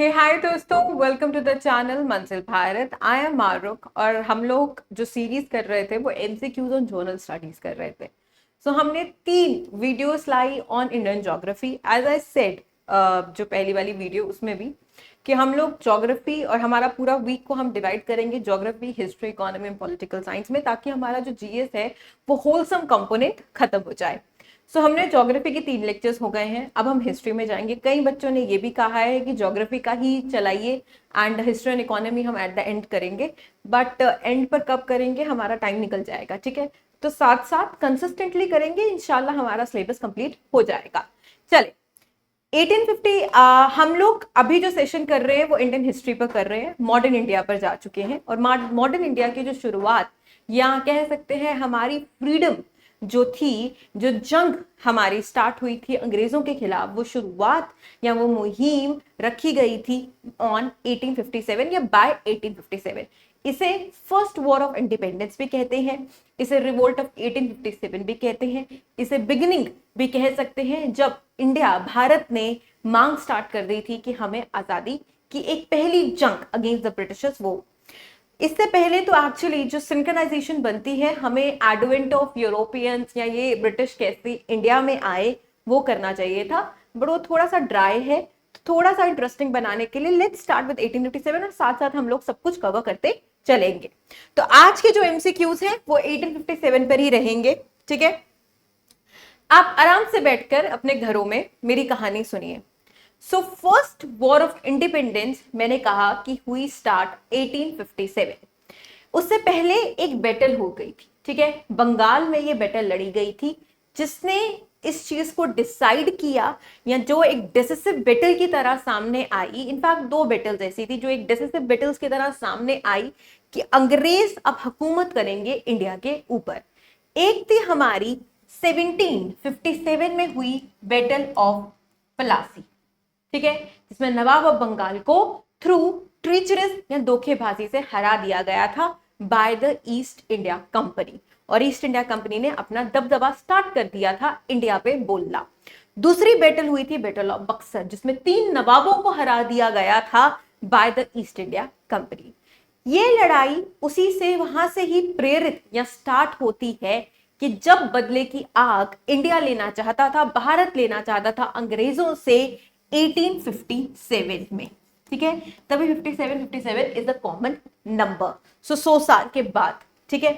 हे हाय दोस्तों, welcome to the channel मंजिल Bharat. I am मारुक और हम लोग जो सीरीज कर रहे थे वो एमसीक्यूज ऑन जोनल स्टडीज कर रहे थे। हमने 3 वीडियोस लाई on Indian geography. As I said जो पहली वाली वीडियो उसमें भी कि हम लोग ज्योग्राफी और हमारा पूरा वीक को हम डिवाइड करेंगे geography, history, economy and political science में, ताकि हमारा जो जीएस है वो होलसम कंपोनेंट खत्म हो जाए। हमने ज्योग्राफी के 3 लेक्चर्स हो गए हैं। अब हम हिस्ट्री में जाएंगे। कई बच्चों ने ये भी कहा है कि ज्योग्राफी का ही चलाइए एंड हिस्ट्री एंड इकोनॉमी हम एट द एंड करेंगे, बट एंड पर कब करेंगे, हमारा टाइम निकल जाएगा। ठीक है, तो साथ साथ कंसिस्टेंटली करेंगे, इंशाल्लाह हमारा सिलेबस कंप्लीट हो जाएगा। चले 1850 हम लोग अभी जो सेशन कर रहे हैं वो इंडियन हिस्ट्री पर कर रहे हैं, मॉडर्न इंडिया पर जा चुके हैं। और मॉडर्न इंडिया की जो शुरुआत या कह सकते हैं हमारी फ्रीडम जो थी, जो जंग हमारी स्टार्ट हुई थी अंग्रेजों के खिलाफ, वो शुरुआत या वो मुहिम रखी गई थी ऑन 1857 या बाय 1857। इसे फर्स्ट वॉर ऑफ इंडिपेंडेंस भी कहते हैं, इसे रिवोल्ट ऑफ 1857 भी कहते हैं, इसे बिगिनिंग भी कह सकते हैं, जब इंडिया भारत ने मांग स्टार्ट कर दी थी कि हमें आजादी की एक पहली जंग अगेंस्ट द ब्रिटिशर्स। वो इससे पहले तो एक्चुअली जो सिंक्रनाइजेशन बनती है, हमें एडवेंट ऑफ यूरोपियंस या ये ब्रिटिश कैसे इंडिया में आए वो करना चाहिए था, बट वो थोड़ा सा ड्राई है। तो थोड़ा सा इंटरेस्टिंग बनाने के लिए लेट्स स्टार्ट विद 1857 और साथ साथ हम लोग सब कुछ कवर करते चलेंगे। तो आज के जो एमसीक्यूज हैं वो 1857 पर ही रहेंगे। ठीक है, आप आराम से बैठकर अपने घरों में मेरी कहानी सुनिए। फर्स्ट वॉर ऑफ इंडिपेंडेंस मैंने कहा कि हुई स्टार्ट 1857। उससे पहले एक बैटल हो गई थी। ठीक है, बंगाल में ये बैटल लड़ी गई थी, जिसने इस चीज को डिसाइड किया या जो एक डिसिसिव बैटल की तरह सामने आई। इनफैक्ट 2 बैटल्स ऐसी थी जो एक डिसिसिव बैटल्स की तरह सामने आई कि अंग्रेज अब हुकूमत करेंगे इंडिया के ऊपर। एक थी हमारी 1757 में हुई बैटल ऑफ प्लासी। ठीक है, जिसमें नवाब ऑफ बंगाल को थ्रू ट्रीचरस या धोखेबाजी से हरा दिया गया था by the east India company. और ईस्ट इंडिया कंपनी ने अपना दबदबा स्टार्ट कर दिया था इंडिया पे बोलना। दूसरी बैटल हुई थी बैटल ऑफ बक्सर, जिसमें 3 नवाबों को हरा दिया गया था by the east India company. ये लड़ाई उसी से, वहां से ही प्रेरित या स्टार्ट होती है कि जब बदले की आग इंडिया लेना चाहता था, भारत लेना चाहता था अंग्रेजों से 1857 में। ठीक है, तभी 57 इज अ कॉमन नंबर। 100 साल के बाद। ठीक है,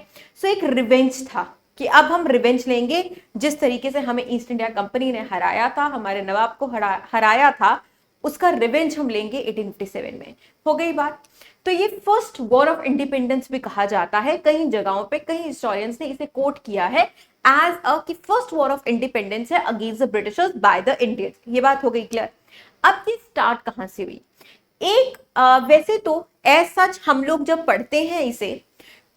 एक रिवेंज था कि अब हम रिवेंज लेंगे। जिस तरीके से हमें ईस्ट इंडिया कंपनी ने हराया था, हमारे नवाब को हराया था, उसका रिवेंज हम लेंगे 1857 में। हो गई बात। तो ये फर्स्ट वॉर ऑफ इंडिपेंडेंस भी कहा जाता है। कई जगहों पे कई हिस्टोरियंस ने इसे कोट किया है एज अ कि फर्स्ट वॉर ऑफ इंडिपेंडेंस है against the Britishers by the Indians. ये बात हो गई क्लियर। अब ये स्टार्ट कहां से हुई? एक वैसे तो एज सच हम लोग जब पढ़ते हैं इसे,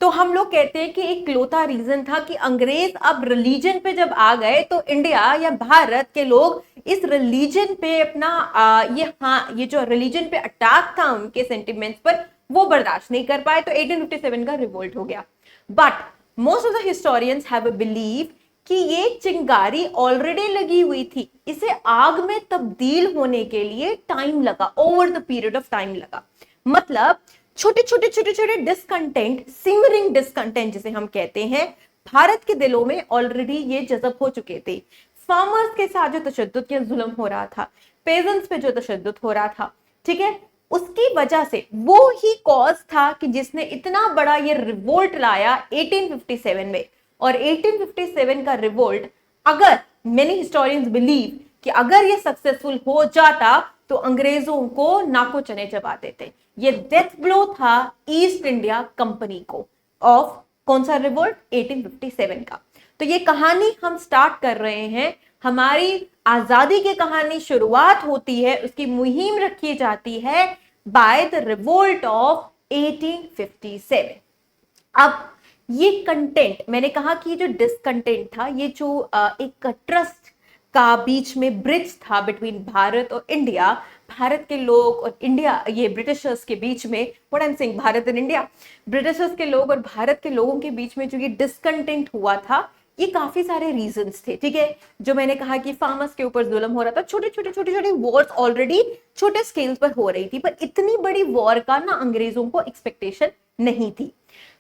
तो हम लोग कहते हैं कि एक क्लोता रीजन था कि अंग्रेज अब रिलीजन पे जब आ गए तो इंडिया या भारत के लोग इस रिलीजन पे अपना ये जो रिलीजन पे अटैक था उनके सेंटिमेंट्स पर, वो बर्दाश्त नहीं कर पाए, तो 1857 का रिवोल्ट हो गया। But most of the historians have believe कि ये चिंगारी ऑलरेडी लगी हुई थी, इसे आग में तब्दील होने के लिए टाइम लगा, over the period of time लगा। मतलब छोटे छोटे डिस्कंटेंट, सिमरिंग डिस्कंटेंट जिसे हम कहते हैं, भारत के दिलों में ऑलरेडी ये जज़ब हो चुके थे। फार्मर्स के साथ जो तशद्दुद या जुल्म हो रहा था, पेजेंट्स पे जो तशद्दुद हो रहा था, ठीक है, उसकी वजह से वो ही कॉज था कि जिसने इतना बड़ा ये रिवोल्ट लाया 1857 में। और 1857 का रिवोल्ट, अगर मेनी हिस्टोरियंस बिलीव कि अगर ये सक्सेसफुल हो जाता तो अंग्रेजों को नाको चने चबा देते। ये डेथ ब्लो था ईस्ट इंडिया कंपनी को ऑफ कौन सा रिवोल्ट? 1857 का। तो ये कहानी हम स्टार्ट कर रहे हैं, हमारी आजादी की कहानी शुरुआत होती है, उसकी मुहिम रखी जाती है बाय द रिवोल्ट ऑफ 1857। अब ये कंटेंट, मैंने कहा कि ये जो डिसकंटेंट था, ये जो एक ट्रस्ट का बीच में ब्रिज था बिटवीन भारत और इंडिया, भारत के लोग और इंडिया, ये ब्रिटिशर्स के बीच में, what I am saying, Bharat and India, Britishers के लोग और भारत के लोगों के बीच में जो ये डिसकंटेंट हुआ था, ये काफी सारे रीजंस थे, ठीक है। जो मैंने कहा कि फार्मर्स के ऊपर जुल्म हो रहा था, छोटे छोटे वॉर्स ऑलरेडी छोटे स्केल पर हो रही थी, पर इतनी बड़ी वॉर का ना अंग्रेजों को एक्सपेक्टेशन नहीं थी।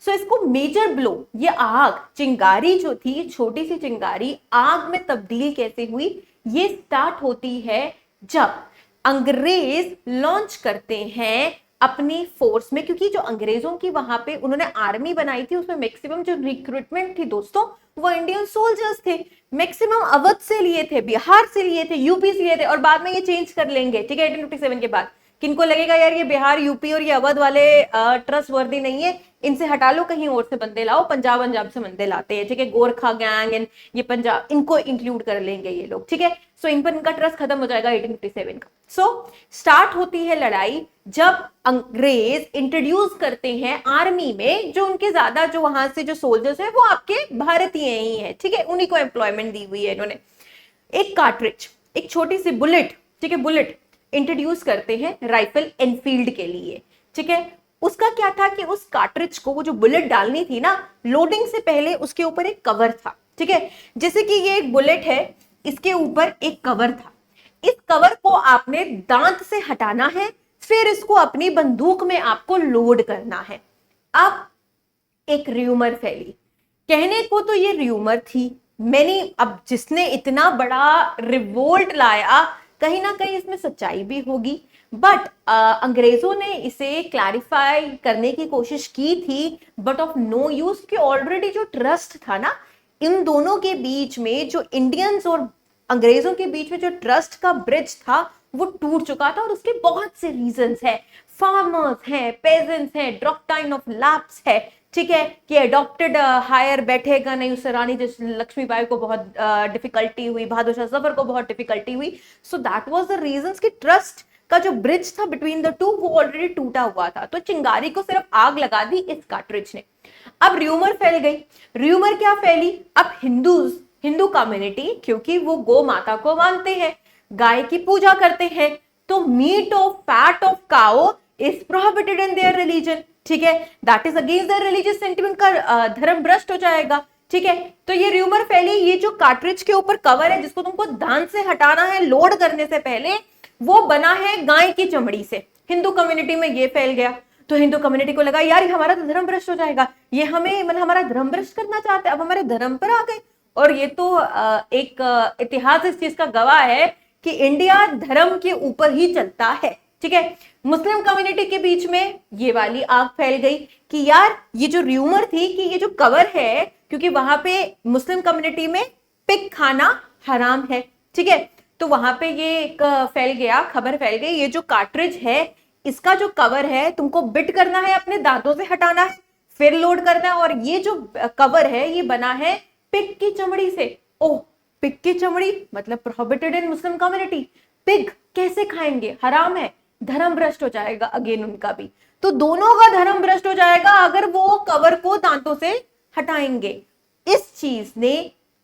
सो इसको मेजर ब्लो, ये आग चिंगारी जो थी, छोटी सी चिंगारी आग में तब्दील कैसे हुई, ये स्टार्ट होती है जब अंग्रेज लॉन्च करते हैं अपनी फोर्स में, क्योंकि जो अंग्रेजों की वहां पे उन्होंने आर्मी बनाई थी, उसमें मैक्सिमम जो रिक्रूटमेंट थी दोस्तों, वो इंडियन सोल्जर्स थे। मैक्सिमम अवध से लिए थे, बिहार से लिए थे, यूपी से लिए थे, और बाद में ये चेंज कर लेंगे, ठीक है, 1857 के बाद। किनको लगेगा यार ये बिहार यूपी और ये अवध वाले ट्रस्ट वर्दी नहीं है, इनसे हटा लो, कहीं और से बंदे लाओ, पंजाब से बंदे लाते हैं, ठीक है, गोरखा गैंग एंड ये पंजाब, इनको इंक्लूड कर लेंगे ये लोग, ठीक है। सो इन पर इनका ट्रस्ट खत्म हो जाएगा 1857 का। सो स्टार्ट होती है लड़ाई जब अंग्रेज इंट्रोड्यूस करते हैं आर्मी में, जो उनके ज्यादा जो वहां से जो सोल्जर्स है वो आपके भारतीय ही है, ठीक है, उन्हीं को एम्प्लॉयमेंट दी हुई है इन्होंने। एक कार्ट्रिज, एक छोटी सी बुलेट, ठीक है, बुलेट इंट्रोड्यूस करते हैं राइफल एनफील्ड के लिए, ठीक है। उसका क्या था कि उस कार्ट्रिज को, वो जो बुलेट डालनी थी ना, लोडिंग से पहले उसके ऊपर एक कवर था, ठीक है। जैसे कि ये एक बुलेट है, इसके ऊपर एक कवर था, इस कवर को आपने दांत से हटाना है, फिर इसको अपनी बंदूक में आपको लोड करना है। अब एक र्यूमर फैली, कहने को तो ये र्यूमर थी, मैंने अब जिसने इतना बड़ा रिवोल्ट लाया, कहीं ना कहीं इसमें सच्चाई भी होगी, बट अंग्रेजों ने इसे क्लैरिफाई करने की कोशिश की थी, बट ऑफ नो यूज, कि ऑलरेडी जो ट्रस्ट था ना इन दोनों के बीच में, जो इंडियंस और अंग्रेजों के बीच में जो ट्रस्ट का ब्रिज था वो टूट चुका था, और उसके बहुत से रीजंस है, फार्मर्स हैं, पेजेंट्स हैं, डॉक्ट्राइन ऑफ लैप्स है, ठीक है, कि अडॉप्टेड हायर बैठेगा नहीं, उससे रानी लक्ष्मीबाई को बहुत डिफिकल्टी हुई, बहादुर शाह जफर को बहुत डिफिकल्टी हुई। So that was the reasons कि ट्रस्ट का जो ब्रिज था बिटवीन द टू वो ऑलरेडी टूटा हुआ था। तो चिंगारी को सिर्फ आग लगा दी इस कार्ट्रिज ने। अब र्यूमर फैल गई। र्यूमर क्या फैली, अब हिंदू कम्युनिटी, क्योंकि वो गौ माता को मानते हैं, गाय की पूजा करते हैं, तो meat of fat of cow is prohibited in their religion, ठीक है, that is against their religious sentiment, का धर्म भ्रष्ट हो जाएगा, ठीक है। तो ये र्यूमर फैली, ये जो कार्ट्रिज के ऊपर कवर है जिसको तुमको दांत से हटाना है लोड करने से पहले, वो बना है गाय की चमड़ी से। हिंदू कम्युनिटी में ये फैल गया, तो हिंदू कम्युनिटी को लगा यार हमारा तो धर्म भ्रष्ट हो जाएगा, ये हमें मतलब हमारा धर्म भ्रष्ट करना चाहते हैं, अब हमारे धर्म पर आ गए। और ये तो एक इतिहास इस चीज का गवाह है कि इंडिया धर्म के ऊपर ही चलता है, ठीक है। मुस्लिम कम्युनिटी के बीच में ये वाली आग फैल गई कि यार ये जो र्यूमर थी कि ये जो कवर है, क्योंकि वहां पे मुस्लिम कम्युनिटी में पिग खाना हराम है, ठीक है, तो वहां पे ये एक फैल गया, खबर फैल गई, ये जो कार्ट्रिज है इसका जो कवर है तुमको बिट करना है, अपने दांतों से हटाना है, फिर लोड करना है, और ये जो कवर है ये बना है पिग की चमड़ी से। ओह, पिग की चमड़ी मतलब प्रोहिबिटेड इन मुस्लिम कम्युनिटी, पिग कैसे खाएंगे, हराम है, धर्म भ्रष्ट हो जाएगा अगेन उनका भी। तो दोनों का धर्म भ्रष्ट हो जाएगा अगर वो कवर को दांतों से हटाएंगे। इस चीज ने,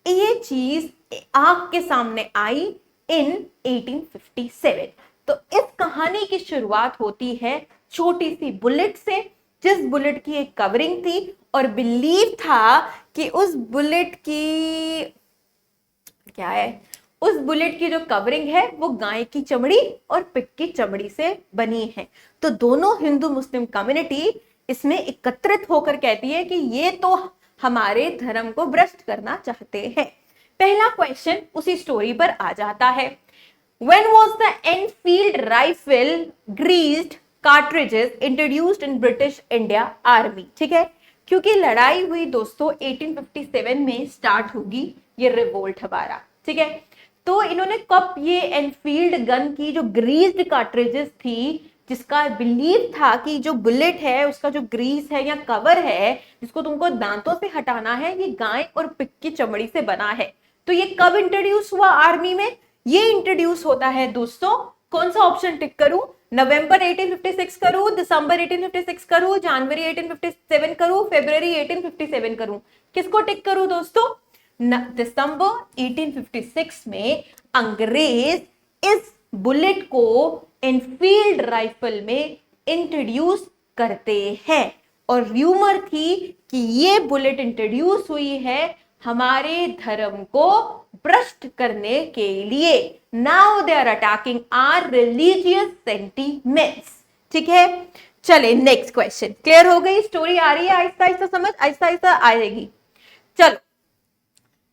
ये चीज आंख के सामने आई इन 1857। तो इस कहानी की शुरुआत होती है छोटी सी बुलेट से, जिस बुलेट की एक कवरिंग थी और बिलीव था कि उस बुलेट की क्या है, उस बुलेट की जो कवरिंग है वो गाय की चमड़ी और पिग की चमड़ी से बनी है। तो दोनों हिंदू मुस्लिम कम्युनिटी इसमें एकत्रित होकर कहती है कि ये तो हमारे धर्म को भ्रष्ट करना चाहते हैं। पहला क्वेश्चन उसी स्टोरी पर आ जाता है, When was the Enfield rifle greased cartridges introduced in British India Army? ठीक है, क्योंकि लड़ाई हुई दोस्तों 1857 में स्टार्ट होगी ये रिवोल्ट हमारा, ठीक है। तो इन्होंने कब ये एनफील्ड गन की जो ग्रीस्ड कार्ट्रिजेस थी, जिसका बिलीव था कि जो बुलेट है उसका जो ग्रीस है या कवर है जिसको तुमको दांतों से हटाना है, ये गाय और पिग की चमड़ी से बना है। तो ये कब इंट्रोड्यूस हुआ आर्मी में, ये इंट्रोड्यूस होता है दोस्तों, कौन सा ऑप्शन टिक करूं, नवंबर 1856 करूं, दिसंबर 1856 करूं, जनवरी 1857 करूं, फरवरी 1857 करूं, किसको टिक करूं दोस्तों, दिसंबर 1856 में अंग्रेज इस बुलेट को एनफील्ड राइफल में इंट्रोड्यूस करते हैं। और र्यूमर थी कि ये बुलेट इंट्रोड्यूस हुई है हमारे धर्म को भ्रष्ट करने के लिए। Now they are attacking our religious sentiments. ठीक है, चले नेक्स्ट क्वेश्चन। क्लियर हो गई? स्टोरी आ रही है आहिस्ता आहिस्ता समझ, आहिस्ता आहिस्ता आएगी। चलो,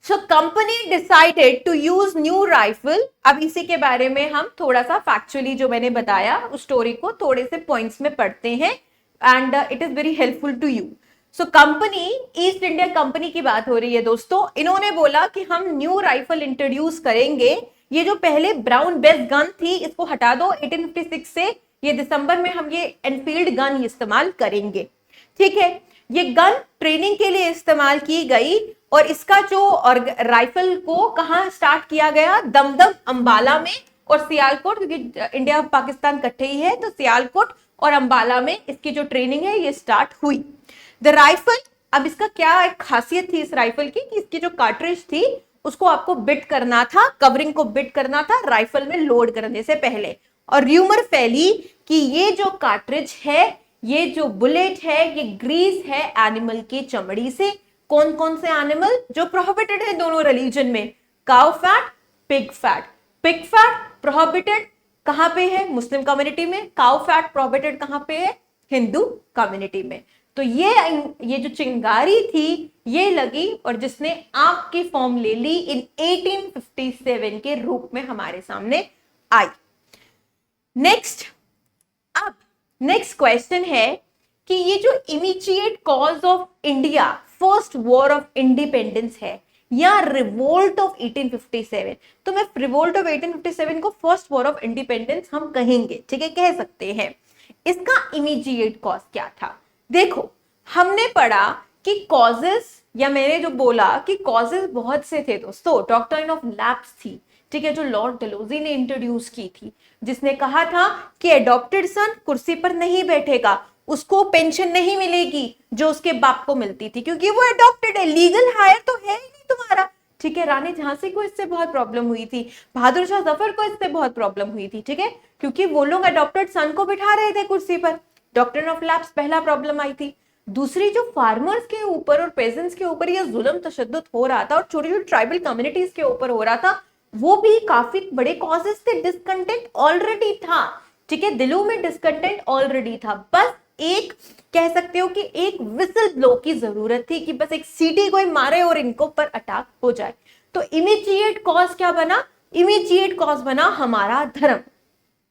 so company decided to use new rifle. अब इसी के बारे में हम थोड़ा सा फैक्चुअली जो मैंने बताया उस स्टोरी को थोड़े से पॉइंट्स में पढ़ते हैं and it is very helpful to you. So company, East India Company की बात हो रही है दोस्तों। इन्होंने बोला कि हम न्यू राइफल इंट्रोड्यूस करेंगे। ये जो पहले ब्राउन बेस गन थी इसको हटा दो 1856 से, ये दिसंबर में हम ये एनफील्ड गन इस्तेमाल करेंगे। ठीक है, ये गन ट्रेनिंग के लिए इस्तेमाल की गई और इसका जो और राइफल को कहाँ स्टार्ट किया गया? दमदम, अंबाला में और सियालकोट, क्योंकि इंडिया पाकिस्तान इकट्ठे ही है तो सियालकोट और अंबाला में इसकी जो ट्रेनिंग है ये स्टार्ट हुई। द राइफल, अब इसका क्या एक खासियत थी इस राइफल की कि इसकी जो कार्ट्रिज थी उसको आपको बिट करना था, कवरिंग को बिट करना था राइफल में लोड करने से पहले। और र्यूमर फैली कि ये जो कार्ट्रिज है, ये जो बुलेट है, ये ग्रीस है एनिमल की चमड़ी से। कौन कौन से एनिमल जो प्रोहिबिटेड है दोनों रिलीजन में? Cow fat, pig fat. Pig fat prohibited कहां पे है? मुस्लिम कम्युनिटी में। काउ फैट प्रोहिबिटेड कहां पे है? हिंदू कम्युनिटी में। तो ये जो चिंगारी थी ये लगी और जिसने आग की फॉर्म ले ली इन 1857 के रूप में हमारे सामने आई। नेक्स्ट, अब नेक्स्ट क्वेश्चन है कि ये जो immediate cause of India first war of independence है या रिवोल्ट ऑफ 1857, तो मैं रिवोल्ट ऑफ 1857 को फर्स्ट वॉर ऑफ इंडिपेंडेंस हम कहेंगे। ठीक है, कह सकते हैं। इसका इमीडिएट कॉज क्या था? देखो, हमने पढ़ा कि कॉजेस, या मैंने जो बोला कि कॉजेस बहुत से थे दोस्तों। डॉक्ट्रिन ऑफ लैप्स थी, ठीक है, जो लॉर्ड डलहौजी ने इंट्रोड्यूस की थी, जिसने कहा था कि एडॉप्टेड सन कुर्सी पर नहीं बैठेगा, उसको पेंशन नहीं मिलेगी जो उसके बाप को मिलती थी, क्योंकि वो एडॉप्टेड है, लीगल हायर तो है ही नहीं तुम्हारा। ठीक है, रानी झांसी को इससे बहुत प्रॉब्लम हुई थी, बहादुर शाह जफर को इससे बहुत प्रॉब्लम हुई थी। ठीक है, क्योंकि वो लोग एडॉप्टेड सन को बिठा रहे थे कुर्सी पर। डॉक्ट्रिन ऑफ लैप्स पहला प्रॉब्लम आई थी। दूसरी, जो फार्मर्स के ऊपर और पेजेंट्स के ऊपर ये जुल्म तशद्दुद हो रहा था और छोटी छोटी ट्राइबल कम्युनिटीज के ऊपर हो रहा था, वो भी काफी बड़े कॉजेस थे। डिसकंटेंट ऑलरेडी था। ठीक है, दिलों में डिसकंटेंट ऑलरेडी था। बस एक कह सकते हो कि एक विसल ब्लो की जरूरत थी कि बस एक सीटी कोई मारे और इनको पर अटैक हो जाए। तो इमीडिएट कॉज क्या बना? इमीडिएट कॉज बना हमारा धर्म,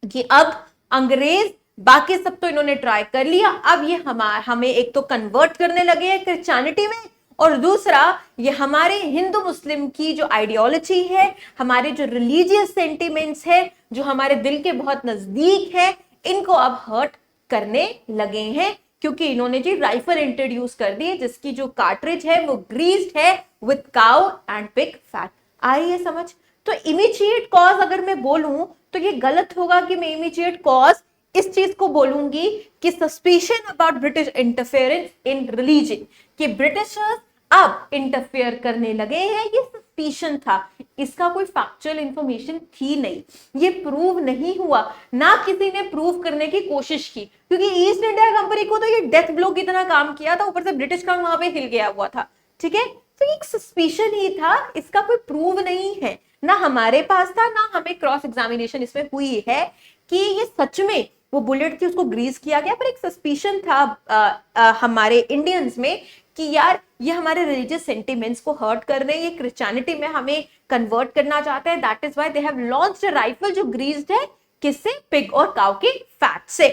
कि अब अंग्रेज, बाकी सब तो इन्होंने ट्राई कर लिया, अब ये हमें एक तो कन्वर्ट करने लगे हैं क्रिश्चियनिटी में, और दूसरा ये हमारे हिंदू मुस्लिम की जो आइडियोलॉजी है, हमारे जो रिलीजियस सेंटिमेंट्स है, जो हमारे दिल के बहुत नजदीक है, इनको अब हर्ट करने लगे हैं, क्योंकि इन्होंने जी राइफल इंट्रोड्यूस कर दी है जिसकी जो कार्ट्रिज है वो ग्रीस्ड है with cow and pig fat. आ रही है समझ? तो इमीडिएट कॉज अगर मैं बोलूं तो ये गलत होगा कि मैं इमीडिएट कॉज इस चीज को बोलूंगी कि suspicion about British interference in religion, कि ब्रिटिशर्स अब इंटरफेयर करने लगे हैं, ये सस्पिशन था। इसका कोई फैक्चुअल इंफॉर्मेशन थी नहीं, ये प्रूव नहीं हुआ, ना किसी ने प्रूव करने की कोशिश की, क्योंकि ईस्ट इंडिया कंपनी को तो ये डेथ ब्लो की तरह काम किया था, ऊपर से ब्रिटिश का वहां पे हिल गया हुआ था। ठीक है, तो एक सस्पिशन ही था, इसका कोई प्रूव नहीं है, ना हमारे पास था, ना हमें क्रॉस एग्जामिनेशन इसमें हुई है कि ये सच में वो बुलेट थी, उसको ग्रीस किया गया। पर एक सस्पिशन था हमारे इंडियंस में कि यार ये हमारे रिलीजियस सेंटिमेंट्स को हर्ट कर रहे हैं, ये क्रिश्चियनिटी में हमें कन्वर्ट करना चाहते हैं। That is why they have launched a rifle जो ग्रीस्ड है किससे? पिग और काउ के फैट से।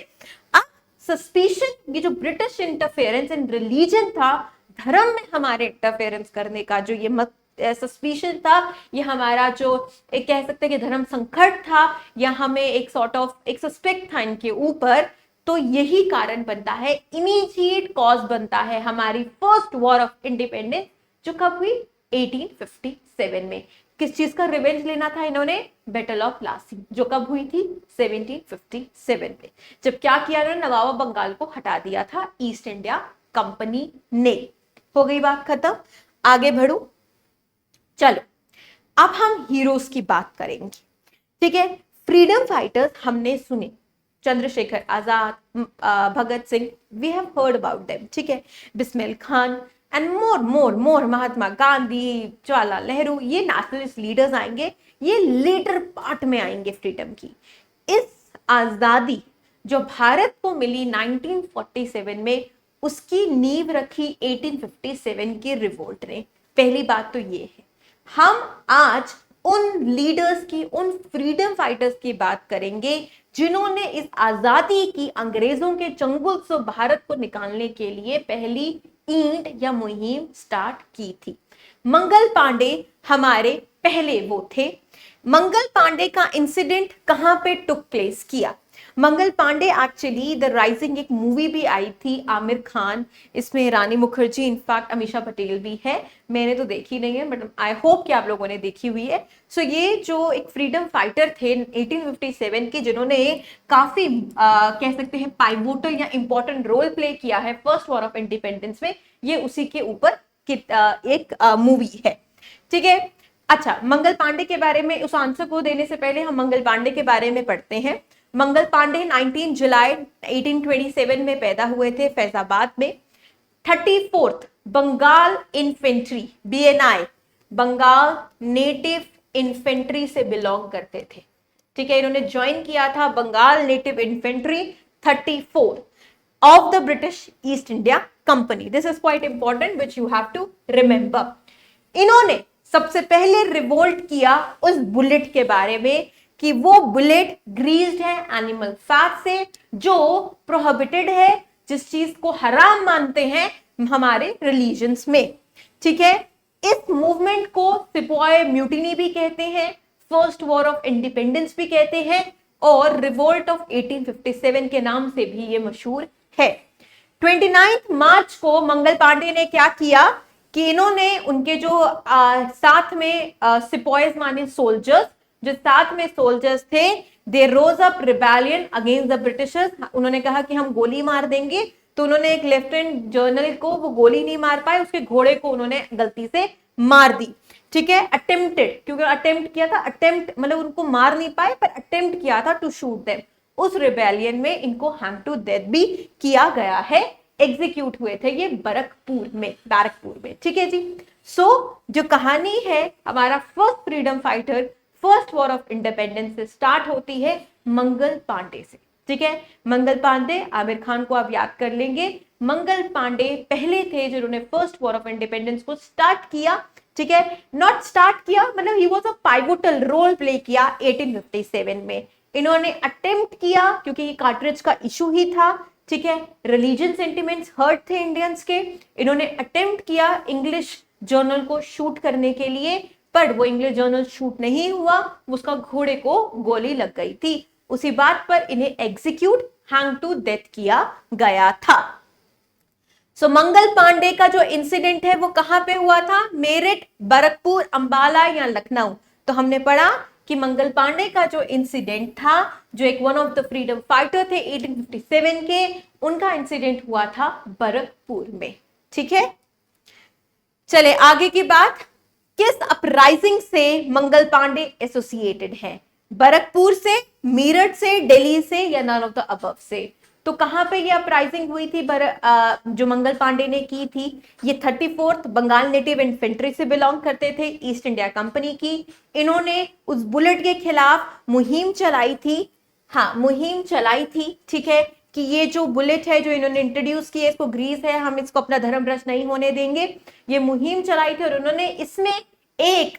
अब सस्पिशन, ये जो ब्रिटिश इंटरफेरेंस इन रिलीजन था, धर्म में हमारे इंटरफेरेंस करने का जो ये सस्पिशन था, ये हमारा जो एक कह सकते हैं कि धर्म संकट था, या हमें एक सॉर्ट ऑफ एक सस्पेक्ट था इनके ऊपर, तो यही कारण बनता है, इमीडिएट कॉज बनता है हमारी फर्स्ट वॉर ऑफ इंडिपेंडेंस, जो कब हुई? 1857 में। किस चीज का रिवेंज लेना था इन्होंने? बैटल ऑफ प्लासी, जो कब हुई थी? 1757 में, जब क्या किया इन्होंने? नवाब बंगाल को हटा दिया था ईस्ट इंडिया कंपनी ने। हो गई बात खत्म, आगे बढ़ू। चलो, अब हम हीरोज की बात करेंगे। ठीक है, फ्रीडम फाइटर्स हमने सुने, Chandrashekhar Azad, Bhagat Singh, we have heard about them. ठीक है, Bismil Khan and more more more Mahatma Gandhi, Jawaharlal Nehru, ये नेशनलिस्ट लीडर्स आएंगे, ये लेटर पार्ट में आएंगे फ्रीडम की। इस आजादी जो भारत को मिली 1947 में, उसकी नींव रखी 1857 की रिवोल्ट ने। पहली बात तो ये है, हम आज उन लीडर्स की, उन फ्रीडम फाइटर्स की बात करेंगे जिन्होंने इस आजादी की, अंग्रेजों के चंगुल से भारत को निकालने के लिए पहली ईंट या मुहिम स्टार्ट की थी। मंगल पांडे हमारे पहले वो थे। मंगल पांडे का इंसिडेंट कहां पे टुक प्लेस किया? Mangal Pandey actually the rising एक मूवी भी आई थी, आमिर खान, इसमें रानी मुखर्जी, इनफैक्ट अमीषा पटेल भी है। मैंने तो देखी नहीं है, बट आई होप कि आप लोगों ने देखी हुई है। सो ये जो एक फ्रीडम फाइटर थे 1857 के, जिन्होंने काफी कह सकते हैं पाइवोटल या इंपॉर्टेंट रोल प्ले किया है फर्स्ट वॉर ऑफ इंडिपेंडेंस में, ये उसी के ऊपर एक मूवी है। ठीक है, अच्छा, मंगल पांडे के बारे में उस आंसर को देने से पहले हम मंगल पांडे के बारे में पढ़ते हैं। मंगल पांडे 19 जुलाई 1827 में पैदा हुए थे फैजाबाद में। 34th Bengal infantry, BNI, Bengal native infantry से बिलोंग करते थे। ठीक है, इन्होंने ज्वाइन किया था Bengal native infantry 34 of the British East India Company. This is quite important which you have to remember. इन्होंने सबसे पहले रिवोल्ट किया उस बुलेट के बारे में कि वो बुलेट ग्रीस्ड है एनिमल फैट से, जो प्रोहिबिटेड है, जिस चीज को हराम मानते हैं हमारे रिलीजन्स में। ठीक है, इस मूवमेंट को सिपॉय म्यूटिनी भी कहते हैं, फर्स्ट वॉर ऑफ इंडिपेंडेंस भी कहते हैं, और रिवोल्ट ऑफ 1857 के नाम से भी ये मशहूर है। 29 मार्च को मंगल पांडे ने क्या किया कि इन्होंने उनके जो साथ में सिपॉयज माने सोल्जर्स, जो साथ में सोल्जर्स थे, they rose up rebellion against the Britishers. उन्होंने कहा कि हम गोली मार देंगे, तो उन्होंने एक लेफ्टिनेंट जनरल को, वो गोली नहीं मार पाए, उसके घोड़े को उन्होंने गलती से मार दी। ठीक है, अटेम्प्टेड, क्योंकि अटेम्प्ट किया था, अटेम्प्ट मतलब उनको मार नहीं पाए पर अटेम्प्ट किया था टू शूट देम। उस रिबेलियन में इनको हैंग टू डेथ भी किया गया है, एग्जीक्यूट हुए थे ये बैरकपुर में। ठीक है जी। सो जो कहानी है हमारा first freedom fighter, first war of independence से स्टार्ट होती है मंगल पांडे से। ठीक है, मंगल पांडे, आमिर खान को आप याद कर लेंगे। मंगल पांडे पहले थे जिन्होंने फर्स्ट वॉर ऑफ इंडिपेंडेंस को स्टार्ट किया। ठीक है, नॉट स्टार्ट किया मतलब he was a pivotal role play किया 1857 में। इन्होंने अटेम्प्ट किया क्योंकि कार्ट्रिज का इशू ही था। ठीक है, रिलीजन सेंटिमेंट्स हर्ट थे इंडियंस के। इन्होंने अटेम्प्ट किया इंग्लिश जर्नल को शूट करने के लिए, पर वो इंग्लिश जर्नल शूट नहीं हुआ, उसका घोड़े को गोली लग गई थी। उसी बात पर इन्हें एग्जीक्यूट, हैंग टू डेथ किया गया था। सो मंगल पांडे का जो इंसिडेंट है वो कहां पे हुआ था? मेरठ, बैरकपुर, अंबाला या लखनऊ। तो हमने पढ़ा कि मंगल पांडे का जो इंसिडेंट था, जो एक one of the freedom fighter थे 1857 के, उनका इंसिडेंट हुआ था बैरकपुर में। ठीक है, चले आगे की बात। किस अपराइजिंग से मंगल पांडे एसोसिएटेड है? बैरकपुर से, मेरठ से, दिल्ली से या नन ऑफ द अबव से? तो कहां पे ये अपराइजिंग हुई थी जो मंगल पांडे ने की थी? ये 34th बंगाल नेटिव इन्फेंट्री से बिलोंग करते थे, ईस्ट इंडिया कंपनी की। इन्होंने उस बुलेट के खिलाफ मुहिम चलाई थी। हाँ, मुहिम चलाई थी। ठीक है, कि ये जो बुलेट है जो इन्होंने इंट्रोड्यूस की है, इसको ग्रीस है, हम इसको अपना धर्म भ्रष्ट नहीं होने देंगे। ये मुहिम चलाई थी और उन्होंने इसमें एक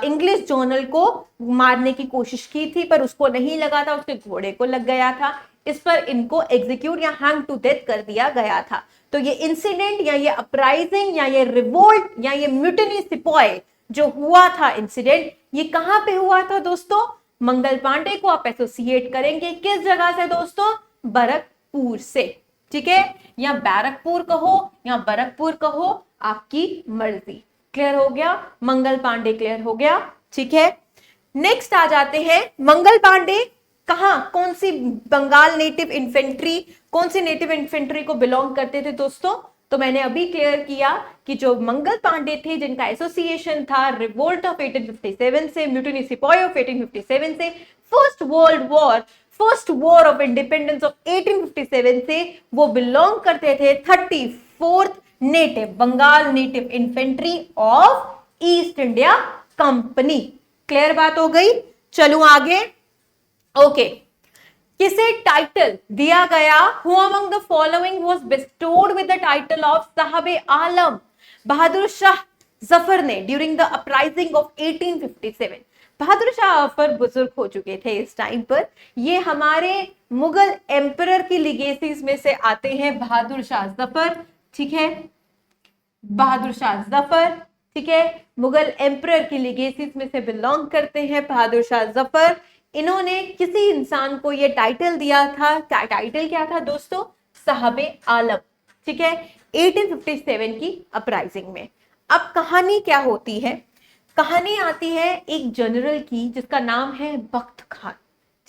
इंग्लिश जर्नल को मारने की कोशिश की थी, पर उसको नहीं लगा था, उसके घोड़े को लग गया था। इस पर इनको एग्जीक्यूट या हैंग टू डेथ कर दिया गया था। तो ये इंसिडेंट या ये अपराइजिंग या ये रिवोल्ट या ये म्यूटिनी सिपॉय जो हुआ था इंसिडेंट, ये कहां पे हुआ था दोस्तों? मंगल पांडे को आप एसोसिएट करेंगे किस जगह से दोस्तों? बैरकपुर से। ठीक है, या बैरकपुर कहो या बैरकपुर कहो, आपकी मर्जी। क्लियर हो गया? मंगल पांडे क्लियर हो गया। ठीक है, नेक्स्ट आ जाते हैं। मंगल पांडे कहां, कौन सी बंगाल नेटिव इन्फेंट्री, कौन सी नेटिव इन्फेंट्री को बिलोंग करते थे दोस्तों? तो मैंने अभी क्लियर किया कि जो मंगल पांडे थे जिनका एसोसिएशन था रिवोल्ट ऑफ 1857 से, म्यूटिनी सिपॉय ऑफ 1857 से, first world war, first war of independence of 1857 से, वो बिलोंग करते थे 34th native Bengal native infantry of East India Company. Clear बात हो गई। चलूं आगे। ओके, किसे टाइटल दिया गया? Who among the following was bestowed with the title of Sahib Alam? Bahadur Shah Zafar ने during the uprising of 1857। Bahadur Shah Zafar बुजुर्ग हो चुके थे इस टाइम पर। ये हमारे मुगल एम्परर की लिगेसीज में से आते हैं, बहादुर शाह जफर। ठीक है, बहादुर शाह जफर, ठीक है, मुगल एम्परर की लिगेसीज में से बिलोंग करते हैं बहादुर शाह जफर। इन्होंने किसी इंसान को ये टाइटल दिया था, टाइटल क्या था दोस्तों? साहब आलम। ठीक है, 1857 की अपराइजिंग में। अब कहानी क्या होती है? कहानी आती है एक जनरल की जिसका नाम है बख्त खान।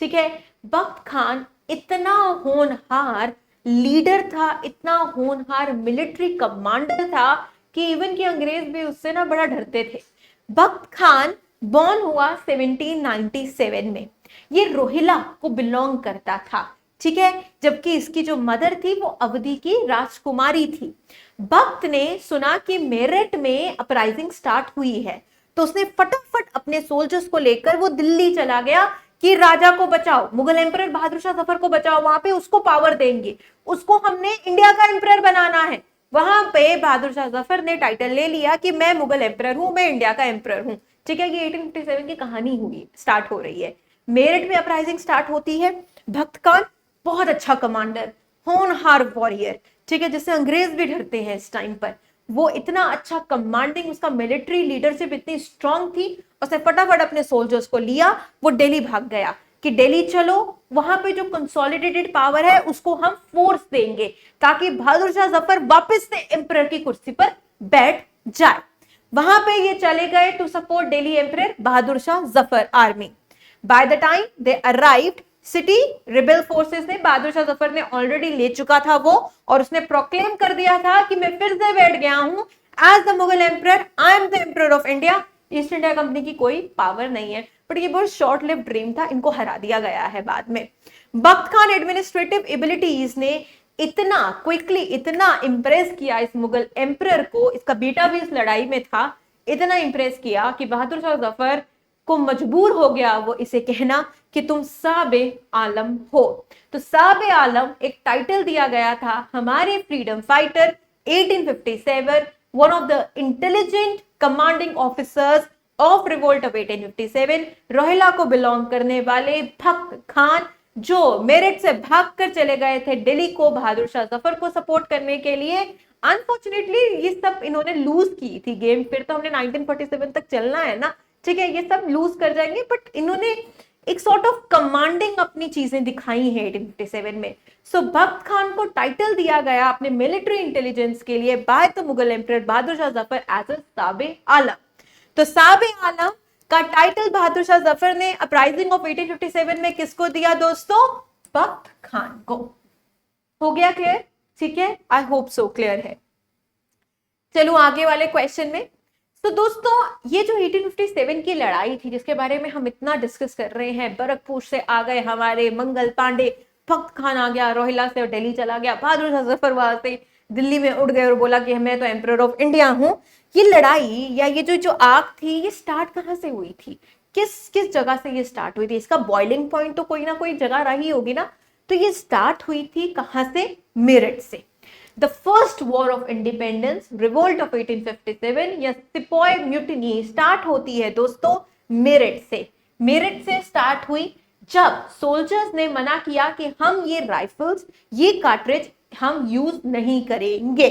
ठीक है, बख्त खान इतना होनहार लीडर था, इतना होनहार मिलिट्री कमांडर था कि इवन कि अंग्रेज भी उससे ना बड़ा डरते थे। बख्त खान बॉर्न हुआ 1797 में। ये रोहिला को बिलोंग करता था। ठीक है, जबकि इसकी जो मदर थी वो अवधी की राजकुमारी थी। बख्त ने सुना कि मेरठ में अपराइजिंग स्टार्ट हुई है, तो उसने फटाफट अपने सोल्जर्स को लेकर वो दिल्ली चला गया कि राजा को बचाओ, मुगल एम्परर बहादुर शाह जफर को बचाओ, वहां पे उसको पावर देंगे, उसको हमने इंडिया का एम्परर बनाना है। वहां पे बहादुर शाह जफर ने टाइटल ले लिया कि मैं मुगल एम्परर हूं, मैं इंडिया का एम्परर हूं। ठीक है, ये 1857 की कहानी हुई, स्टार्ट हो रही है। मेरठ में अपराइजिंग स्टार्ट होती है। बख्त खान बहुत अच्छा कमांडर, होनहार वॉरियर, ठीक है, जिससे अंग्रेज भी डरते हैं इस टाइम पर। वो इतना अच्छा कमांडिंग, उसका मिलिट्री लीडरशिप इतनी स्ट्रांग थी, उसने फटाफट अपने सोल्जर्स को लिया, वो दिल्ली भाग गया कि दिल्ली चलो, वहां पे जो कंसोलिडेटेड पावर है उसको हम फोर्स देंगे ताकि बहादुर शाह जफर वापस से एम्परर की कुर्सी पर बैठ जाए। वहां पे ये चले गए to support Delhi emperor Bahadur Shah Zafar army. By the time they arrived city, rebel forces ने, बहादुर शाह जफर ने ऑलरेडी ले चुका था वो, और उसने प्रोक्लेम कर दिया था कि मैं फिर से बैठ गया हूं as the Mughal emperor, I am the emperor of India. East India Company की कोई पावर नहीं है। बट ये बहुत शॉर्ट लिव ड्रीम था, इनको हरा दिया गया है बाद में। बख्त खान एडमिनिस्ट्रेटिव एबिलिटीज ने इतना क्विकली, इतना इंप्रेस किया इस मुगल एम्परर को, इसका बेटा भी इस लड़ाई में था, इतना इंप्रेस किया कि बहादुर शाह जफर को मजबूर हो गया वो इसे कहना कि तुम साबे आलम हो। तो साबे आलम एक टाइटल दिया गया था हमारे freedom fighter 1857, one of the intelligent commanding officers of revolt of 1857, Rohilla को बिलोंग करने वाले बख्त खान, जो मेरठ से भागकर चले गए थे दिल्ली को बहादुर शाह जफर को सपोर्ट करने के लिए। अनफॉर्चुनेटली ये सब इन्होंने लूज की थी गेम, फिर तो हमने 1947 तक चलना है ना, ठीक है, ये सब लूज कर जाएंगे, बट इन्होंने एक सॉर्ट ऑफ कमांडिंग अपनी चीजें दिखाई है 1857 में। सो बख्त खान को टाइटल दिया गया अपने मिलिट्री इंटेलिजेंस के लिए by the Mughal emperor Bahadur Shah Zafar as a Sahibe Alam. तो साबे आलम का टाइटल बहादुर शाह जफर ने अपराइजिंग ऑफ 1857 में किसको दिया दोस्तों? बख्त खान को। हो गया क्लियर? ठीक है, आई होप सो क्लियर है। चलो आगे वाले क्वेश्चन में। तो दोस्तों ये जो 1857 की लड़ाई थी जिसके बारे में हम इतना डिस्कस कर रहे हैं, बरकपुर से आ गए हमारे मंगल पांडे, बख्त खान आ गया रोहिला से और दिल्ली चला गया, बहादुर शाह जफर वहां से दिल्ली में उड़ गए और बोला कि मैं तो एम्परर ऑफ इंडिया हूं। ये लड़ाई या ये जो आग थी, ये स्टार्ट कहां से हुई थी? किस किस जगह से ये स्टार्ट हुई थी? इसका बॉइलिंग पॉइंट तो कोई ना कोई जगह रही होगी ना। तो ये स्टार्ट हुई थी कहां से? मेरठ से। The first war of independence, revolt of 1857 या सिपॉय म्यूटिनी स्टार्ट होती है दोस्तों मेरठ से। मेरठ से स्टार्ट हुई जब सोल्जर्स ने मना किया कि हम ये राइफल्स, ये कार्ट्रिज हम यूज नहीं करेंगे।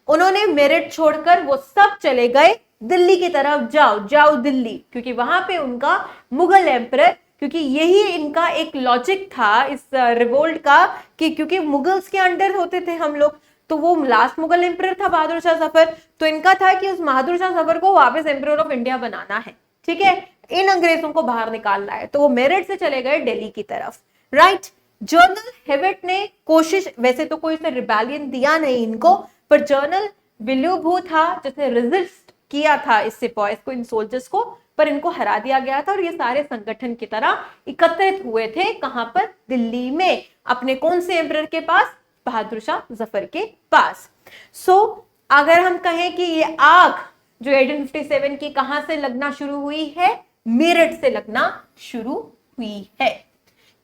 उन्होंने मेरठ छोड़कर वो सब चले गए दिल्ली की तरफ, जाओ जाओ दिल्ली, क्योंकि वहां पे उनका मुगल एम्परर, क्योंकि यही इनका एक लॉजिक था इस रिवोल्ट का कि क्योंकि मुगल्स के अंडर होते थे हम लोग, तो वो लास्ट मुगल एम्परर था बहादुर शाह जफर, तो इनका था कि उस बहादुर शाह जफर को वापस एम्परर ऑफ इंडिया बनाना है। ठीक है, इन अंग्रेजों को बाहर निकालना है, तो वो मेरठ से चले गए दिल्ली की तरफ। राइट। जनरल हेवेट ने कोशिश, वैसे तो कोई से रिबेलियन दिया नहीं इनको, पर जनरल विल्यू था जिसने रेजिस्ट किया था इस सिपॉयज को, इन सोल्जर्स को, पर इनको हरा दिया गया था और ये सारे संगठन की तरह एकत्रित हुए थे कहां पर? दिल्ली में। अपने कौन से एम्परर के पास? बहादुर शाह जफर के पास। सो अगर हम कहें कि ये आग जो 1857 की कहां से लगना शुरू हुई है, मेरठ से लगना शुरू हुई है।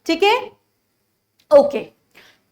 ठीक है, ओके।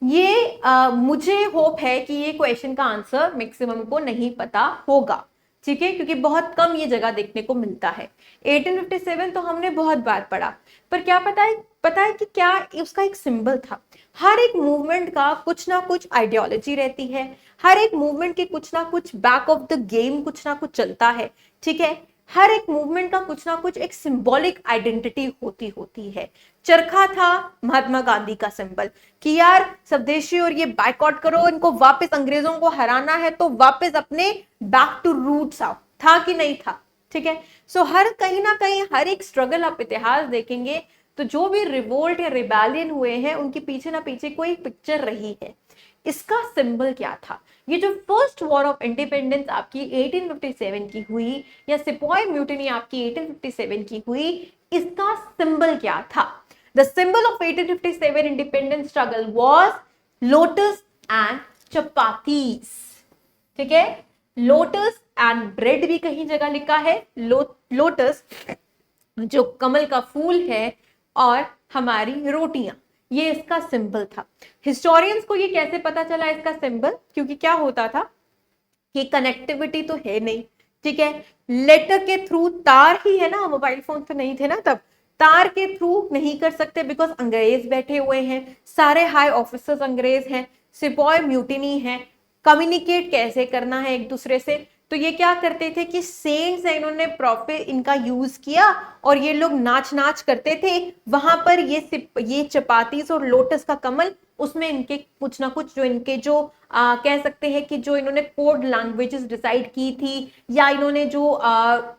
ये मुझे होप है कि ये क्वेश्चन का आंसर मैक्सिमम को नहीं पता होगा, ठीक है, क्योंकि बहुत कम ये जगह देखने को मिलता है। 1857 तो हमने बहुत बार पढ़ा, पर क्या पता है कि क्या उसका एक सिंबल था। हर एक मूवमेंट का कुछ ना कुछ आइडियोलॉजी रहती है, हर एक मूवमेंट के कुछ ना कुछ बैक ऑफ द गेम कुछ ना कुछ चलता है, ठीक है। हर एक मूवमेंट का कुछ ना कुछ एक सिंबॉलिक आइडेंटिटी होती है। चरखा था महात्मा गांधी का सिंबल कि यार स्वदेशी और ये बायकॉट करो, इनको वापस अंग्रेजों को हराना है, तो वापस अपने बैक टू रूट्स आओ। था कि नहीं था? ठीक है। सो हर कहीं ना कहीं हर एक स्ट्रगल आप इतिहास देखेंगे तो जो भी रिवोल्ट या रिबेलियन हुए हैं उनके पीछे ना पीछे कोई पिक्चर रही है। इसका सिंबल क्या था? ये जो फर्स्ट वॉर ऑफ इंडिपेंडेंस आपकी 1857 की हुई या सिपॉय म्यूटिनी आपकी 1857 की हुई, इसका सिंबल क्या था? The symbol of 1857 independence struggle was lotus and chapatis. ठीक है, लोटस एंड ब्रेड भी कहीं जगह लिखा है। लोटस जो कमल का फूल है और हमारी रोटियां, ये इसका सिंबल था। हिस्टोरियंस को ये कैसे पता चला इसका सिंबल? क्योंकि क्या होता था कि कनेक्टिविटी तो है नहीं, ठीक है, लेटर के थ्रू, तार ही है ना, मोबाइल फोन तो नहीं थे ना तब, तार के थ्रू नहीं कर सकते बिकॉज अंग्रेज बैठे हुए हैं, सारे हाई ऑफिसर्स अंग्रेज हैं, सिपॉय म्यूटिनी है, कम्युनिकेट कैसे करना है एक दूसरे से। तो ये क्या करते थे कि सेंट्स है, इन्होंने प्रॉफिट इनका यूज किया और ये लोग नाच नाच करते थे वहां पर। ये चपातीस और लोटस का कमल, उसमें इनके कुछ ना कुछ जो इनके जो कह सकते हैं कि जो इन्होंने कोड लैंग्वेजेस डिसाइड की थी, या इन्होंने जो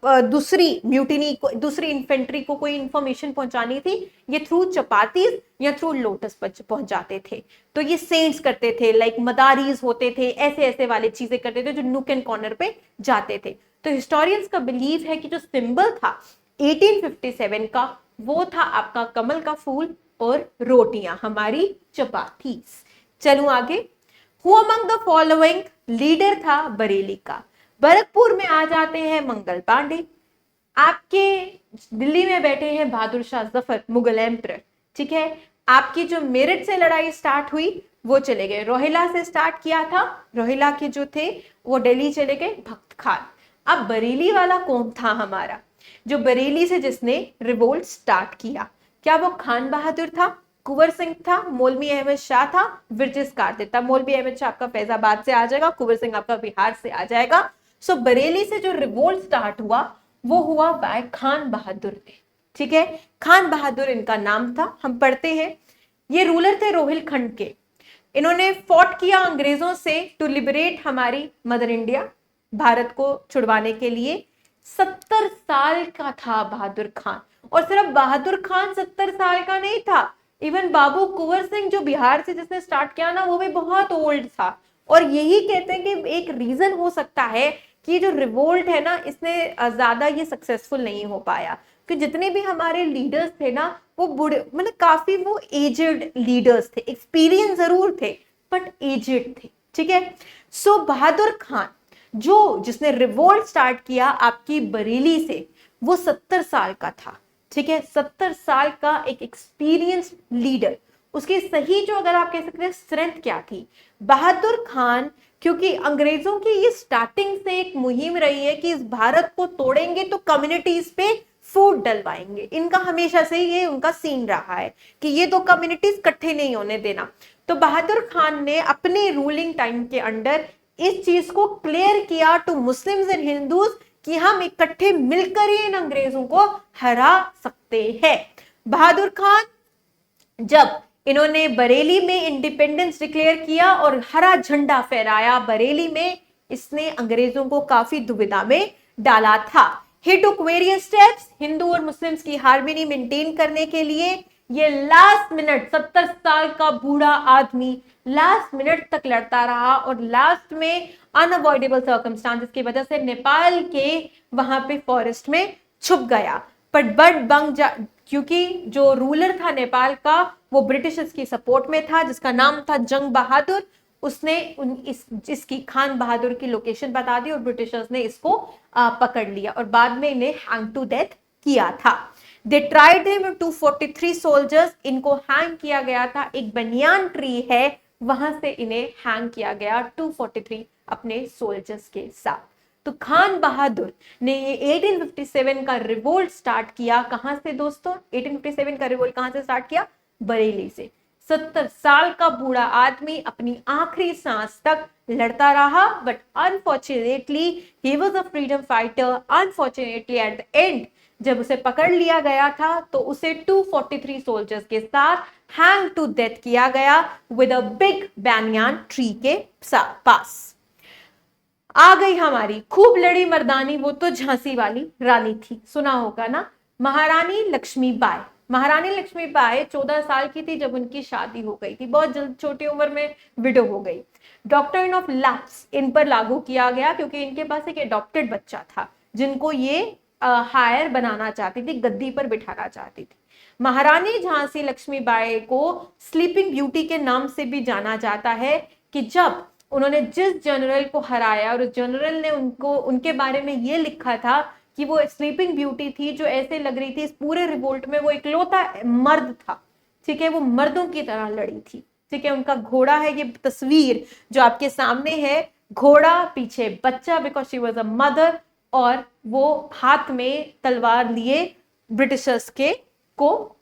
दूसरी म्यूटिनी को, दूसरी इन्फेंट्री को कोई इंफॉर्मेशन पहुंचानी थी, ये थ्रू चपातीस या थ्रू लोटस पर पहुंचाते थे। तो ये सेंट्स करते थे, लाइक मदारीज होते थे, ऐसे ऐसे वाले चीजें करते थे जो नूक एंड कॉर्नर पे जाते थे। तो हिस्टोरियंस का बिलीव है कि जो सिंबल था 1857 का, वो था आपका कमल का फूल और रोटियां, हमारी चपातीस। चलूं आगे। Who among the following leader था बरेली का? भरतपुर में आ जाते हैं मंगल पांडे, आपके दिल्ली में बैठे हैं बहादुर शाह जफर मुगल एम्परर, ठीक है। आपकी जो मेरठ से लड़ाई स्टार्ट हुई वो चले गए, रोहिला से स्टार्ट किया था, रोहिला के जो थे वो दिल्ली चले गए, भक्त खान। अब बरेली वाला कौन था हमारा? जो बरेली से जिसने रिवोल्ट स्टार्ट किया, क्या वो खान बहादुर था, कुंवर सिंह था, मौलवी अहमद शाह था, ब्रिटिश कार्ड था? मौलवी अहमद शाह आपका फैजाबाद से आ जाएगा, कुंवर सिंह आपका बिहार से आ जाएगा। सो बरेली से जो रिवोल्ट स्टार्ट हुआ वो हुआ बाय खान बहादुर ने, ठीक है। खान बहादुर इनका नाम था। हम पढ़ते हैं, ये रूलर थे रोहिलखंड के। इन्होंने फॉट किया अंग्रेजों से टू लिबरेट हमारी मदर इंडिया, भारत को छुड़वाने के लिए। 70 साल का था बहादुर खान। और सिर्फ बहादुर खान 70 साल का नहीं था, इवन बाबू कुंवर सिंह जो बिहार से जिसने स्टार्ट किया ना, वो भी बहुत ओल्ड था। और यही कहते हैं कि एक रीजन हो सकता है कि जो रिवोल्ट है ना, इसने ज्यादा ये सक्सेसफुल नहीं हो पाया, कि जितने भी हमारे लीडर्स थे ना, वो बूढ़े, मतलब काफी वो एजेड लीडर्स थे, एक्सपीरियंस जरूर थे बट एजेड थे, ठीक है। सो बहादुर खान जो जिसने रिवोल्ट स्टार्ट किया आपकी बरेली से, वो 70 साल का था, ठीक है। 70 साल का एक एक्सपीरियंस लीडर। उसकी सही जो अगर आप कह सकते हैं स्ट्रेंथ क्या थी, बहादुर खान, क्योंकि अंग्रेजों की ये स्टार्टिंग से एक मुहिम रही है कि इस भारत को तोड़ेंगे तो कम्युनिटीज पे फूट डलवाएंगे। इनका हमेशा से ये उनका सीन रहा है कि ये दो कम्युनिटीज इकट्ठे नहीं होने देना। तो बहादुर खान ने अपने रूलिंग टाइम के अंडर इस चीज को क्लियर किया टू मुस्लिम्स एंड हिंदूज कि हम इकट्ठे मिलकर ही इन अंग्रेजों को हरा सकते हैं। बहादुर खान जब इन्होंने बरेली में इंडिपेंडेंस डिक्लेयर किया और हरा झंडा फहराया बरेली में, इसने अंग्रेजों को काफी दुविधा में डाला था। ही टुक वेरियस स्टेप्स हिंदू और मुस्लिम्स की हार्मनी मेंटेन करने के लिए। ये लास्ट मिनट 70 साल का बूढ़ा आदमी लास्ट मिनट तक लड़ता रहा और लास्ट में अनअवॉइडेबल सर्कमस्टांसेस की वजह से नेपाल के वहां पे फॉरेस्ट में छुप गया। बट क्योंकि जो रूलर था नेपाल का वो ब्रिटिशर्स की सपोर्ट में था, जिसका नाम था जंग बहादुर, उसने इसकी खान बहादुर की लोकेशन बता दी और ब्रिटिशर्स ने इसको पकड़ लिया और बाद में इन्हें हैंग टू डेथ किया था। दे ट्राइड हिम 243 सोल्जर्स, इनको हैंग किया गया था, एक बनियान ट्री है वहां से इन्हें हैंग किया गया 243 अपने सोल्जर्स के साथ। तो खान बहादुर ने ये 1857 का रिवोल्ट स्टार्ट किया। कहां से दोस्तों? 1857 का रिवोल्ट कहां से स्टार्ट किया? बरेली से। 70 साल का बूढ़ा आदमी अपनी आखिरी सांस तक लड़ता रहा, but unfortunately he was a freedom fighter. Unfortunately at the end जब उसे पकड़ लिया गया था तो उसे 243 सोल्जर्स के साथ हैंग टू डेथ किया गया with a big banyan tree के पास। आ गई हमारी खूब लड़ी मर्दानी, वो तो झांसी वाली रानी थी, सुना होगा ना, महारानी लक्ष्मीबाई। महारानी लक्ष्मीबाई 14 साल की थी जब उनकी शादी हो गई थी, बहुत जल्द छोटी उम्र में विडो हो गई। डॉक्ट्रिन ऑफ लैप्स इन पर लागू किया गया क्योंकि इनके पास एक एडॉप्टेड बच्चा था जिनको ये हायर बनाना चाहती थी, गद्दी पर बिठाना चाहती थी। महारानी झांसी लक्ष्मीबाई को स्लीपिंग ब्यूटी के नाम से भी जाना जाता है कि जब उन्होंने जिस जनरल को हराया और उस जनरल ने उनके बारे में ये लिखा था कि वो स्लीपिंग ब्यूटी थी जो ऐसे लग रही थी इस पूरे रिवोल्ट में वो इकलौता मर्द था, ठीक है, वो मर्दों की तरह लड़ी थी, ठीक है। उनका घोड़ा है, ये तस्वीर जो आपके सामने है, घोड़ा पीछे बच्चा, because she was a mother, और वो हाथ में तलवार लिए ब्रिटिशर्स के को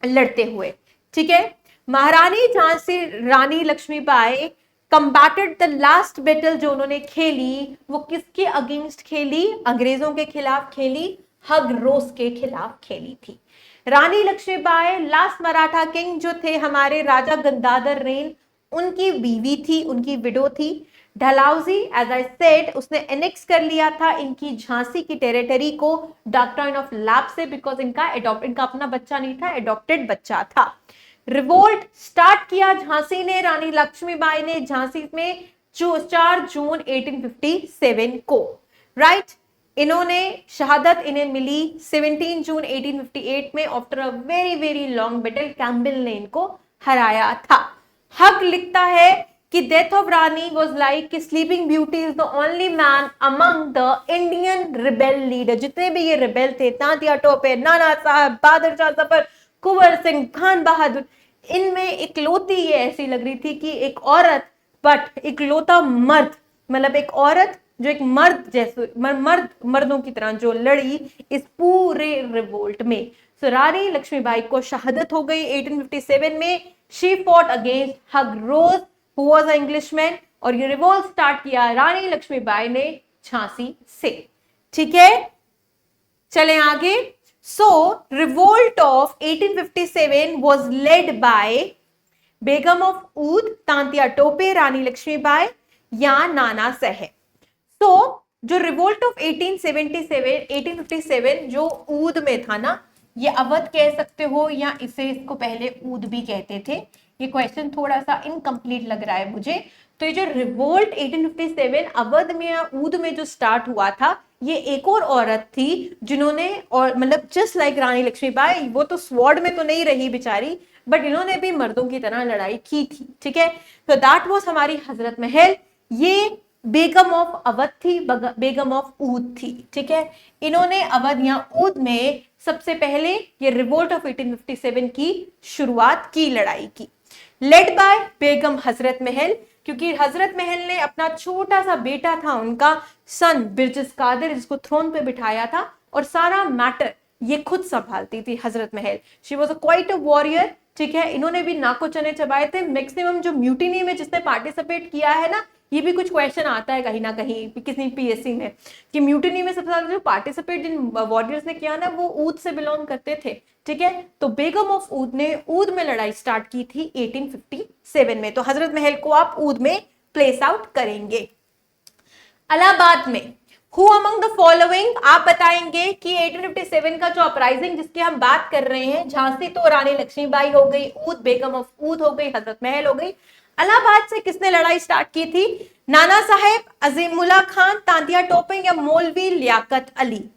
लड़ते हुए, ठीक है। महारानी झांसी रानी लक्ष्मीबाई कंबैटेड द लास्ट बैटल जो उन्होंने खेली वो किसके अगेंस्ट खेली? अंग्रेजों के खिलाफ खेली, हगरोस के खिलाफ खेली थी। रानी लक्ष्मीबाई लास्ट मराठा किंग जो थे हमारे राजा गंगाधर रेन, उनकी बीवी थी, उनकी विडो थी। डलहौजी एज आई सेड उसने एनेक्स कर लिया था इनकी झांसी की टेरिटरी को डॉक्ट्रिन ऑफ लैप्स से, बिकॉज इनका अपना बच्चा नहीं था, एडॉप्टेड बच्चा था। रिवोल्ट स्टार्ट किया झांसी ने, रानी लक्ष्मीबाई ने झांसी में 4 जून 1857 को, राइट। इन्होंने शहादत इन्हें मिली 17 जून 1858 में after a very very long battle. Campbell ने इनको हराया था। हक लिखता है कि death of Rani was like sleeping beauty is the only man among the Indian rebel leader. जितने भी ये रिबेल थे, तांतिया टोपे, नाना साहब, बहादुर शाह जफर, कुंवर सिंह, खान बहादुर, इनमें इकलौती ये ऐसी लग रही थी कि एक औरत, बट इकलौता मर्द, मतलब एक औरत जो एक मर्द जैसे मर्दों की तरह जो लड़ी इस पूरे रिवोल्ट में। सो रानी लक्ष्मीबाई को शहादत हो गई 1857 में। She fought against Hugh Rose who was a Englishman, और ये रिवोल्ट स्टार्ट किया रानी लक्ष्मीबाई ने झांसी से, ठीक है। चलें आगे। So, revolt of 1857 was led by Begum of Oudh, Tantia Tope, Rani Lakshmibai या नाना साहेब। तो जो रिवोल्ट ऑफ 1857 जो ऊद में था ना, ये अवध कह सकते हो या इसको पहले ऊद भी कहते थे। ये क्वेश्चन थोड़ा सा इनकम्प्लीट लग रहा है मुझे। तो ये जो रिवोल्ट 1857 अवध में या ऊद में जो स्टार्ट हुआ था, ये एक और औरत थी जिन्होंने, और मतलब जस्ट लाइक रानी लक्ष्मीबाई, वो तो स्वॉर्ड में तो नहीं रही बेचारी, बट इन्होंने भी मर्दों की तरह लड़ाई की थी, ठीक है। तो दैट वाज हमारी हजरत महल। ये बेगम ऑफ अवध थी, बेगम ऑफ ऊद थी, ठीक है। इन्होंने अवध या ऊद में सबसे पहले ये रिवोल्ट ऑफ 1857 की शुरुआत की, लड़ाई की, लेड बाय बेगम हजरत महल, क्योंकि हजरत महल ने अपना छोटा सा बेटा था उनका सन बिरजिस कादिर, जिसको थ्रोन पे बिठाया था, और सारा मैटर ये खुद संभालती थी Hazrat Mahal. She was quite a warrior, ठीक है। इन्होंने भी नाको चने चबाए थे। मैक्सिमम जो म्यूटिनी में जिसने पार्टिसिपेट किया है ना, ये भी कुछ क्वेश्चन आता है कहीं ना कहीं किसी पीएससी में, कि म्यूटिनी में सबसे ज्यादा जो पार्टिसिपेट जिन वॉरियर्स ने किया ना, वो ऊद से बिलोंग करते थे, ठीक है। तो बेगम ऑफ ऊद ने ऊद में लड़ाई स्टार्ट की थी 1857 में। तो हजरत महल को आप ऊद में प्लेस आउट करेंगे। इलाहाबाद में हु अमंग द फॉलोइंग, आप बताएंगे कि 1857 का जो अपराइजिंग जिसकी हम बात कर रहे हैं, झांसी तो रानी लक्ष्मीबाई हो गई, ऊद बेगम ऑफ ऊद हो गई, हजरत महल हो गई। इलाहाबाद से किसने लड़ाई स्टार्ट की थी? नाना साहेब, अजीमुल्ला खान, तांतिया टोपे या मौलवी लियाकत अली?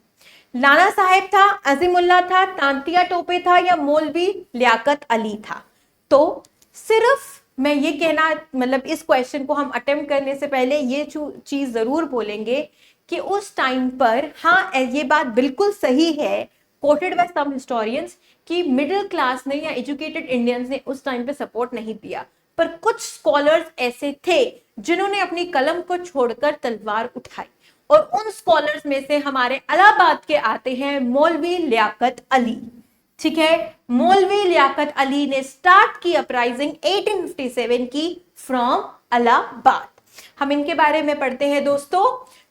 नाना साहेब था, अजीमुल्ला था, तांतिया टोपे था या मौलवी लियाकत अली था? तो सिर्फ मैं ये कहना, मतलब इस क्वेश्चन को हम अटेम्प्ट करने से पहले ये चीज जरूर बोलेंगे कि उस टाइम पर, हाँ ये बात बिल्कुल सही है, कोटेड बाय सम हिस्टोरियंस, कि मिडिल क्लास ने या एजुकेटेड इंडियंस ने उस टाइम पे सपोर्ट नहीं दिया, पर कुछ स्कॉलर्स ऐसे थे जिन्होंने अपनी कलम को छोड़कर तलवार उठाई, और उन स्कॉलर्स में से हमारे इलाहाबाद के आते हैं मौलवी लियाकत अली। ठीक है, मौलवी लियाकत अली ने स्टार्ट की अपराइजिंग 1857 की फ्रॉम इलाहाबाद। हम इनके बारे में पढ़ते हैं दोस्तों।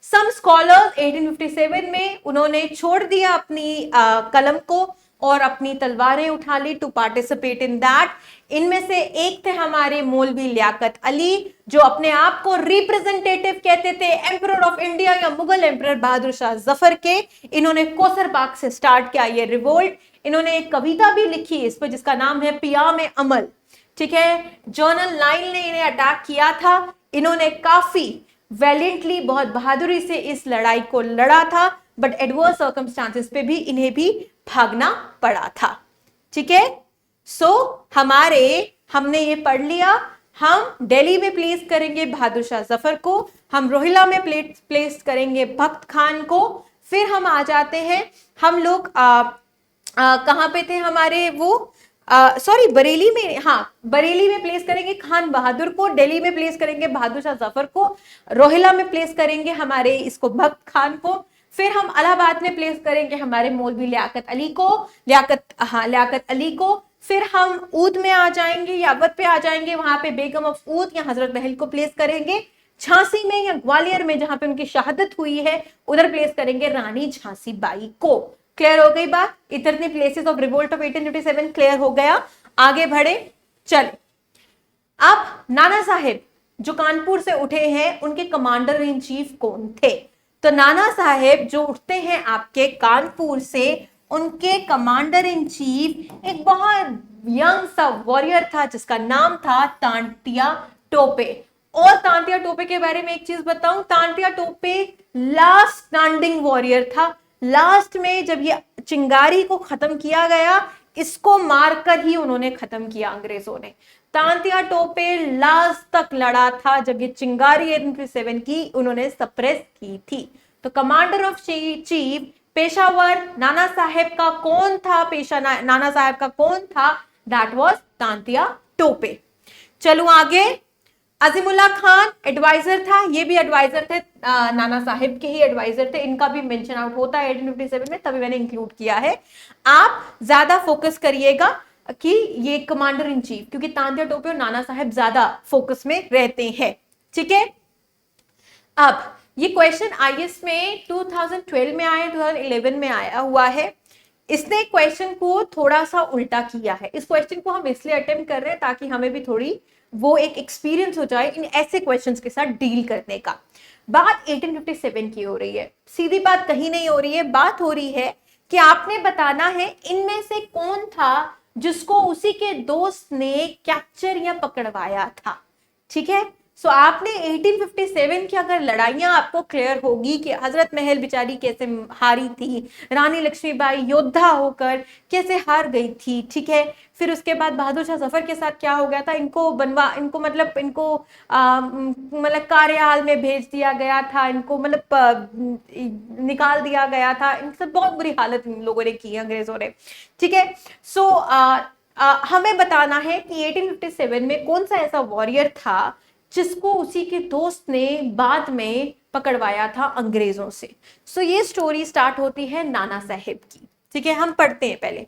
सम स्कॉलर्स 1857 में उन्होंने छोड़ दिया अपनी कलम को और अपनी तलवारें उठा ली टू पार्टिसिपेट इन दैट। इनमें से एक थे हमारे मौलवी लियाकत अली, जो अपने आप को रिप्रेजेंटेटिव कहते थे एम्परर ऑफ इंडिया या मुगल एम्परर बहादुर शाह जफर के। इन्होंने कोसर बाग से स्टार्ट किया ये रिवोल्ट। इन्होंने एक कविता भी लिखी इस पर जिसका नाम है पियाम अमल। ठीक है, जनरल नाइल ने इन्हें अटैक किया था। इन्होंने काफी वैलेंटली, बहुत बहादुरी से इस लड़ाई को लड़ा था, बट एडवर्स सर्कमस्टांसेस पे भी इन्हें भी भागना पड़ा था। ठीक है, सो हमने ये पढ़ लिया। हम दिल्ली में प्लेस करेंगे बहादुर शाह जफर को, हम रोहिला में प्लेस करेंगे भक्त खान को। फिर हम आ जाते हैं, हम लोग कहां पे थे हमारे वो, सॉरी बरेली में, हाँ बरेली में प्लेस करेंगे खान बहादुर को, दिल्ली में प्लेस करेंगे बहादुर शाह जफर को, रोहिला में प्लेस करेंगे हमारे इसको भक्त खान को। फिर हम इलाहाबाद में प्लेस करेंगे हमारे मौलवी लियाकत अली को, लियाकत अली को। फिर हम ऊद में आ जाएंगे, यावत पे आ जाएंगे, वहां पे बेगम ऑफ ऊद या हजरत महल को प्लेस करेंगे। झांसी में या ग्वालियर में जहां पे उनकी शहादत हुई है उधर प्लेस करेंगे रानी झांसी बाई को। क्लियर हो गई बात? इतने places of revolt of 1857 clear हो गया। आगे बढ़े, चले। अब नाना साहेब जो कानपुर से उठे हैं, उनके कमांडर इन चीफ कौन थे? तो नाना साहेब जो उठते हैं आपके कानपुर से, उनके कमांडर इन चीफ एक बहुत यंग सा वॉरियर था जिसका नाम था तांतिया टोपे। और तांतिया टोपे के बारे में एक चीज बताऊं, Tantia Tope last standing warrior था। लास्ट में जब ये चिंगारी को खत्म किया गया, इसको मारकर ही उन्होंने खत्म किया अंग्रेजों ने। तांतिया टोपे लास्ट तक लड़ा था जब ये चिंगारी 1857 की उन्होंने सप्रेस की थी। तो commander of chief Peshawar Nana Saheb का कौन था? नाना साहेब का कौन था? That was Tantia Tope. चलो आगे। अजीमुल्ला खान एडवाइजर था, ये भी एडवाइजर थे, नाना साहिब के ही एडवाइजर थे। इनका भी मेंशन आउट होता है 1857 में, तभी मैंने इंक्लूड किया है। आप ज्यादा फोकस करिएगा कि ये कमांडर इन चीफ, क्योंकि तांतिया टोपे और नाना साहिब ज्यादा फोकस में रहते हैं। ठीक है, अब ये क्वेश्चन आईएएस में 2012 में आया, 2011 में आया हुआ है। इसने क्वेश्चन को थोड़ा सा उल्टा किया है। इस क्वेश्चन को हम इसलिए अटेम्प्ट कर रहे हैं ताकि हमें भी थोड़ी वो एक एक्सपीरियंस हो जाए इन ऐसे क्वेश्चंस के साथ डील करने का। बात 1857 की हो रही है, सीधी बात कहीं नहीं हो रही है। बात हो रही है कि आपने बताना है इनमें से कौन था जिसको उसी के दोस्त ने कैप्चर या पकड़वाया था। ठीक है, सो आपने 1857 की अगर लड़ाइयां आपको क्लियर होगी कि हजरत महल बेचारी कैसे हारी थी, रानी लक्ष्मीबाई योद्धा होकर कैसे हार गई थी। ठीक है, फिर उसके बाद बहादुर शाह जफर के साथ क्या हो गया था, इनको मतलब कार्यहाल में भेज दिया गया था, इनको मतलब निकाल दिया गया था, इनसे बहुत बुरी हालत इन लोगों ने की अंग्रेजों ने। ठीक है, सो हमें बताना है कि 1857 में कौन सा ऐसा वॉरियर था जिसको उसी के दोस्त ने बाद में पकड़वाया था अंग्रेजों से। सो ये स्टोरी स्टार्ट होती है नाना साहेब की। ठीक है, हम पढ़ते हैं पहले।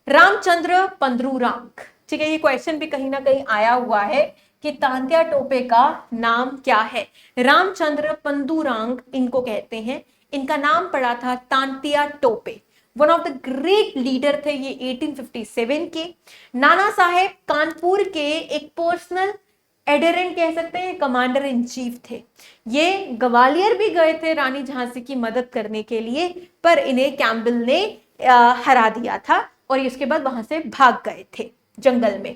रामचंद्र पंद्रूरांक। ठीक है, ये क्वेश्चन भी कहीं ना कहीं आया हुआ है कि तांतिया टोपे का नाम क्या है। रामचंद्र पंद्रूरांक इनको कहते हैं। इनका नाम पड़ा था Tantia Tope. One of the great leader थे ये 1857 के। नाना साहेब कानपुर के एक पर्सनल एडरेंट कह सकते हैं, कमांडर इन चीफ थे। ये ग्वालियर भी गए थे रानी झांसी की मदद करने के लिए, पर इन्हें कैम्पबेल ने हरा दिया था और इसके बाद वहां से भाग गए थे जंगल में।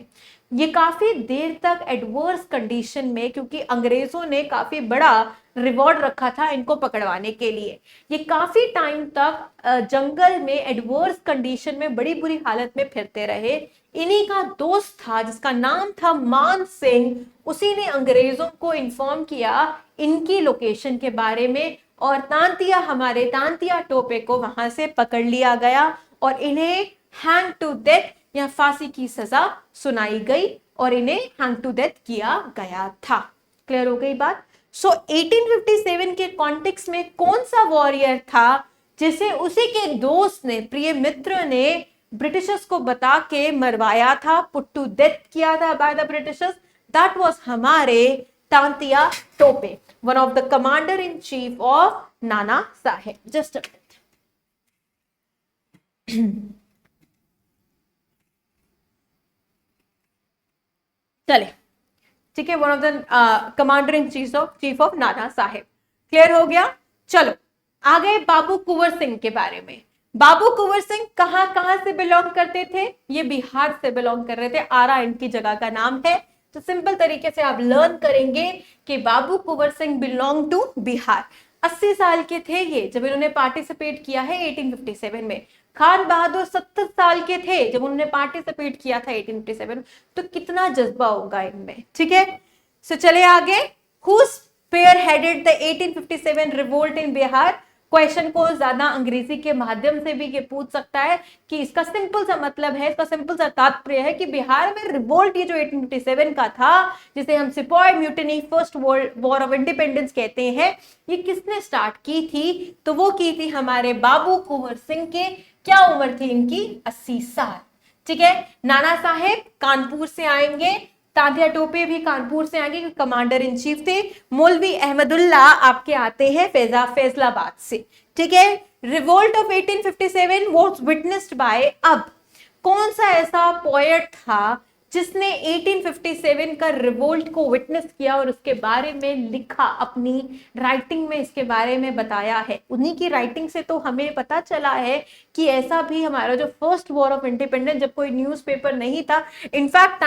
ये काफी देर तक एडवर्स कंडीशन में, क्योंकि अंग्रेजों ने काफी बड़ा रिवॉर्ड रखा था इनको पकड़वाने के लिए, ये काफी टाइम तक जंगल में एडवर्स कंडीशन में बड़ी बुरी हालत में फिरते रहे। इन्हीं का दोस्त था जिसका नाम था मान सिंह, उसी ने अंग्रेजों को इन्फॉर्म किया इनकी लोकेशन के बारे में, और तांतिया, हमारे तांतिया टोपे को वहां से पकड़ लिया गया और इन्हें हैंग टू डेथ या फांसी की सजा सुनाई गई और इन्हें हैंग टू डेथ किया गया था। क्लियर हो गई बात? सो 1857 के कॉन्टेक्स्ट में कौन सा वॉरियर था जिसे उसी के दोस्त ने, प्रिय मित्र ने ब्रिटिशर्स को बता के मरवाया था, पुट टू डेथ किया था by the britishers? That was हमारे Tantia Tope, one of the commander in chief of Nana Sahib. Just a minute. चले, ठीक है, one of the commander in chief of Nana Sahib. Clear हो गया? चलो आ गए बाबू कुंवर सिंह के बारे में। बाबू कुंवर सिंह कहां से बिलोंग करते थे? ये बिहार से बिलोंग कर रहे थे, आरा इनकी जगह का नाम है। तो सिंपल तरीके से आप लर्न करेंगे कि बाबू कुंवर सिंह बिलोंग टू बिहार। 80 साल के थे ये जब इन्होंने पार्टिसिपेट किया है 1857 में। खान बहादुर 70 साल के थे जब उन्होंने पार्टिसिपेट किया था 1857। तो कितना जज्बा होगा इनमें, ठीक है। सो चले आगे। Who spearheaded the 1857 revolt in Bihar? Question को ज्यादा अंग्रेजी के माध्यम से भी ये पूछ सकता है कि इसका सिंपल सा मतलब है, इसका सिंपल सा तात्पर्य है कि बिहार में रिवोल्ट ये जो 1857 का था, जिसे हम sepoy mutiny, first war of independence कहते हैं, ये किसने स्टार्ट की थी? तो वो की थी हमारे बाबू कुंवर सिंह के। क्या उम्र थी इनकी? 80 साल। ठीक है। नाना साहेब कानपुर से आएंगे, तांतिया टोपे भी कानपुर से आएंगे, कमांडर इन चीफ थे। मौलवी अहमदुल्ला आपके आते हैं फैसलाबाद से। ठीक है। Revolt of 1857 was witnessed by, अब कौन सा ऐसा पोएट था जिसने 1857 का रिवोल्ट को विटनेस किया और उसके बारे में लिखा, अपनी राइटिंग में इसके बारे में बताया है? उन्हीं की राइटिंग से तो हमें पता चला है कि ऐसा भी हमारा जो फर्स्ट वॉर ऑफ इंडिपेंडेंस, जब कोई न्यूज़पेपर नहीं था, इनफैक्ट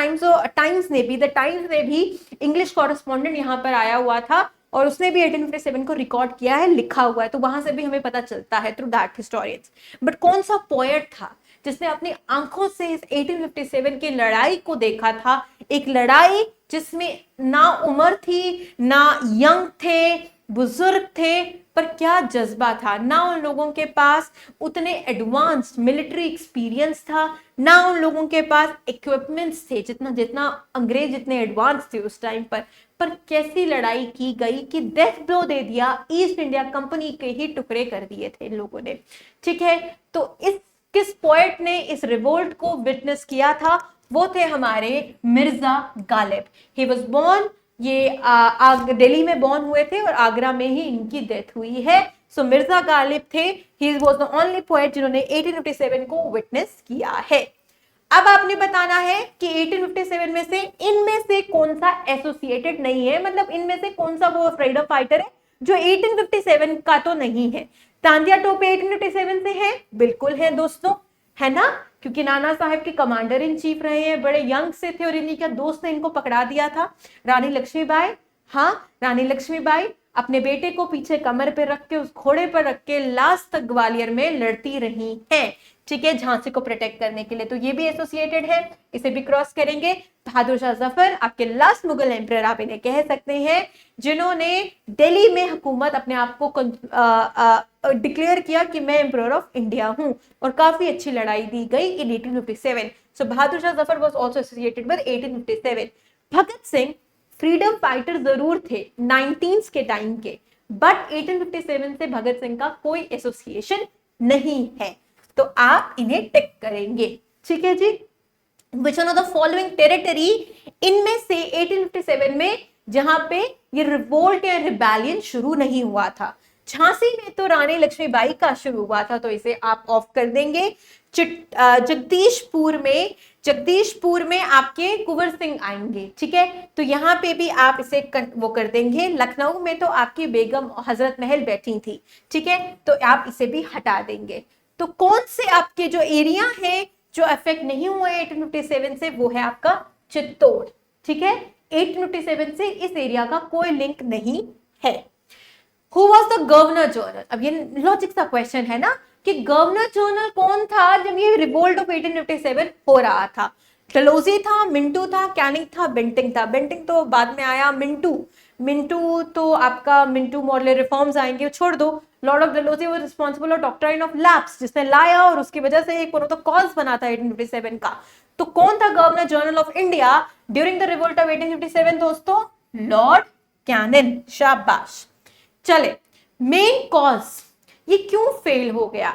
टाइम्स ने भी इंग्लिश कॉरेस्पॉन्डेंट यहाँ पर आया हुआ था और उसने भी 1857 को रिकॉर्ड किया है, लिखा हुआ है, तो वहां से भी हमें पता चलता है थ्रू दैट हिस्टोरियंस। बट कौन सा पोएट था जिसने अपनी आंखों से इस 1857 की लड़ाई को देखा था? एक लड़ाई जिसमें ना उम्र थी, ना यंग थे, बुजुर्ग थे, पर क्या जज्बा था। ना उन लोगों के पास उतने एडवांस्ड मिलिट्री एक्सपीरियंस था, ना उन लोगों के पास इक्विपमेंट्स थे जितना अंग्रेज जितने एडवांस थे उस टाइम पर कैसी लड़ाई की गई कि डेथ ब्लो दे दिया, ईस्ट इंडिया कंपनी के ही टुकड़े कर दिए थे इन लोगों ने। ठीक है। तो किस पोएट ने इस रिवोल्ट को विटनेस किया था? वो थे हमारे Mirza Ghalib. He was born, ये दिल्ली में बॉर्न हुए थे और आगरा में ही इनकी डेथ हुई है। सो मिर्जा गालिब थे, he was the only poet जिन्होंने 1857 को विटनेस किया है। अब आपने बताना है कि 1857 में से इनमें से कौन सा एसोसिएटेड नहीं है, मतलब इनमें से कौन सा वो फ्रीडम फाइटर है जो 1857 का तो नहीं है। तांतिया टोपे 1857 से है, बिल्कुल है दोस्तों, है ना, क्योंकि नाना साहब के कमांडर इन चीफ रहे हैं, बड़े यंग से थे और इन्हीं का दोस्त ने इनको पकड़ा दिया था। रानी लक्ष्मीबाई, हाँ, रानी लक्ष्मीबाई अपने बेटे को पीछे कमर पे रख के, उस घोड़े पर रख के लास्ट तक ग्वालियर में लड़ती रही हैं। ठीक है, झांसी को प्रोटेक्ट करने के लिए, तो ये भी एसोसिएटेड है, इसे भी क्रॉस करेंगे। बहादुर शाह जफर आपके लास्ट मुगल एम्परर आप इन्हें कह सकते हैं, जिन्होंने दिल्ली में हुकूमत अपने आप को डिक्लेयर किया कि मैं एम्परर ऑफ इंडिया हूं, और काफी अच्छी लड़ाई दी गई in 1857। So Bahadur Shah Zafar was also associated with 1857। Bhagat Singh freedom fighter जरूर थे 19s के टाइम के, बट 1857 से भगत सिंह का कोई एसोसिएशन नहीं है, तो आप इन्हें टिक करेंगे। ठीक है जी। Which one of the following territory, इनमें से 1857 में जहां पे ये रिवोल्ट या रिबेलियन शुरू नहीं हुआ था, झांसी में तो रानी लक्ष्मीबाई का शुरू हुआ था, तो इसे आप ऑफ कर देंगे। जगदीशपुर में आपके कुंवर सिंह आएंगे। ठीक है, तो यहाँ पे भी आप इसे वो कर देंगे। लखनऊ में तो आपकी बेगम हजरत महल बैठी थी। ठीक है, तो आप इसे भी हटा देंगे। तो कौन से आपके जो एरिया है जो अफेक्ट नहीं हुआ है 1857 से, वो है आपका चित्तौड़। ठीक है, 1857 से इस एरिया का कोई लिंक नहीं है। Who was the governor general? अब ये लॉजिक सा क्वेश्चन है ना कि गवर्नर जनरल कौन था जब ये रिवोल्ट ऑफ 1857 हो रहा था। डलहौजी था, मिंटो था, कैनिंग था, बेंटिंग था। बेंटिंग तो बाद में आया। मिंटो, मिंटो तो आपका मिंटो मॉडल रिफॉर्म्स आएंगे, छोड़ दो। Lord of Dalhousie was responsible for doctrine of lapse, जिसने लाया और उसकी वजह से एक तो कॉज बना था 1857 का। तो कौन था governor general of India during the revolt of 1857 दोस्तों? Lord Canning. शाबाश। चले, मेन कॉज ये क्यों फेल हो गया?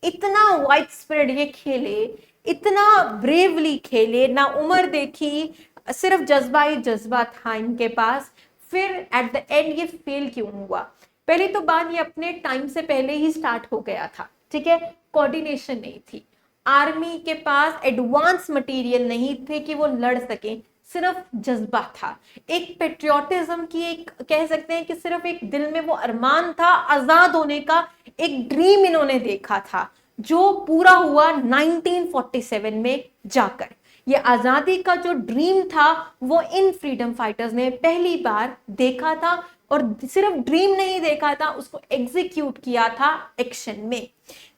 इतना वाइड स्प्रेड ये खेले, इतना ब्रेवली खेले, ना उम्र देखी, सिर्फ जज्बा ही जज्बा था इनके पास, फिर एट द एंड ये फेल क्यों हुआ? पहली तो बात, ये अपने टाइम से पहले ही स्टार्ट हो गया था, ठीक है। कोऑर्डिनेशन नहीं थी, आर्मी के पास एडवांस मटेरियल नहीं थे कि वो लड़ सके, सिर्फ जज्बा था, एक पेट्रियोटिज्म की, एक कह सकते हैं कि सिर्फ एक दिल में वो अरमान था आजाद होने का, एक ड्रीम इन्होंने देखा था जो पूरा हुआ 1947 में जाकर। ये आजादी का जो ड्रीम था वो इन फ्रीडम फाइटर्स ने पहली बार देखा था, और सिर्फ ड्रीम नहीं देखा था, उसको एग्जीक्यूट किया था एक्शन में।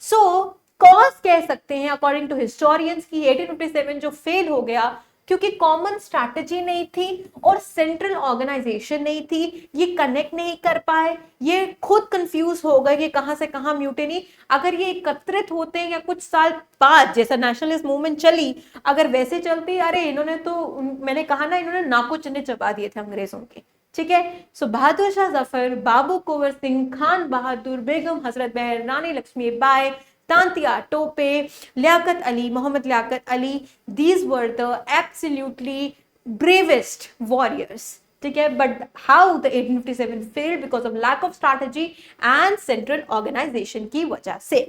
सो कॉज कह सकते हैं अकॉर्डिंग टू हिस्टोरियंस की 1857 जो फेल हो गया क्योंकि कॉमन स्ट्रैटेजी नहीं थी और सेंट्रल ऑर्गेनाइजेशन नहीं थी, ये कनेक्ट नहीं कर पाए, ये खुद कंफ्यूज हो गए कि कहां से कहां म्यूटिनी। अगर ये एकत्रित होते या कुछ साल बाद जैसा नेशनलिस्ट मूवमेंट चली, अगर वैसे चलती, अरे इन्होंने तो, मैंने कहा ना, इन्होंने नाको चने चबा दिए थे अंग्रेजों के, ठीक है। सो बहादुर शाह जफर, बाबू कुंवर सिंह, खान बहादुर, बेगम हजरत महल, रानी Lakshmibai, Tantia Tope, Liaquat Ali, Mohammad Liaquat Ali, these were the absolutely bravest warriors, ठीक है। But how the 1857 failed because of lack of strategy and central organization की वजह से।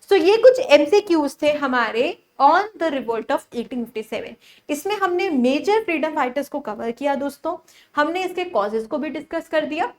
सो ये कुछ MCQs थे हमारे ऑन द रिवोल्ट ऑफ 1857। इसमें हमने मेजर फ्रीडम फाइटर्स को कवर किया दोस्तों, हमने इसके कॉजेस को भी डिस्कस कर दिया,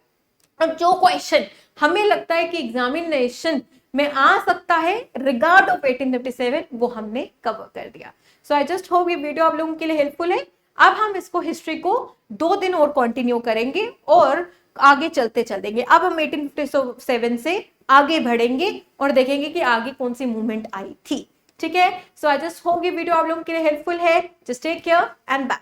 और जो क्वेश्चन हमें लगता है कि एग्जामिनेशन में आ सकता है रिगार्ड ऑफ 1857 वो हमने कवर कर दिया। सो आई जस्ट होप ये वीडियो आप लोगों के लिए हेल्पफुल है। अब हम इसको हिस्ट्री को 2 दिन और कंटिन्यू करेंगे और आगे चलते चलेंगे। अब हम 1857 से आगे बढ़ेंगे और देखेंगे कि आगे कौन सी मूवमेंट आई थी, ठीक है। सो आई जस्ट होप ये वीडियो आप लोगों के लिए हेल्पफुल है। Just take care and bye.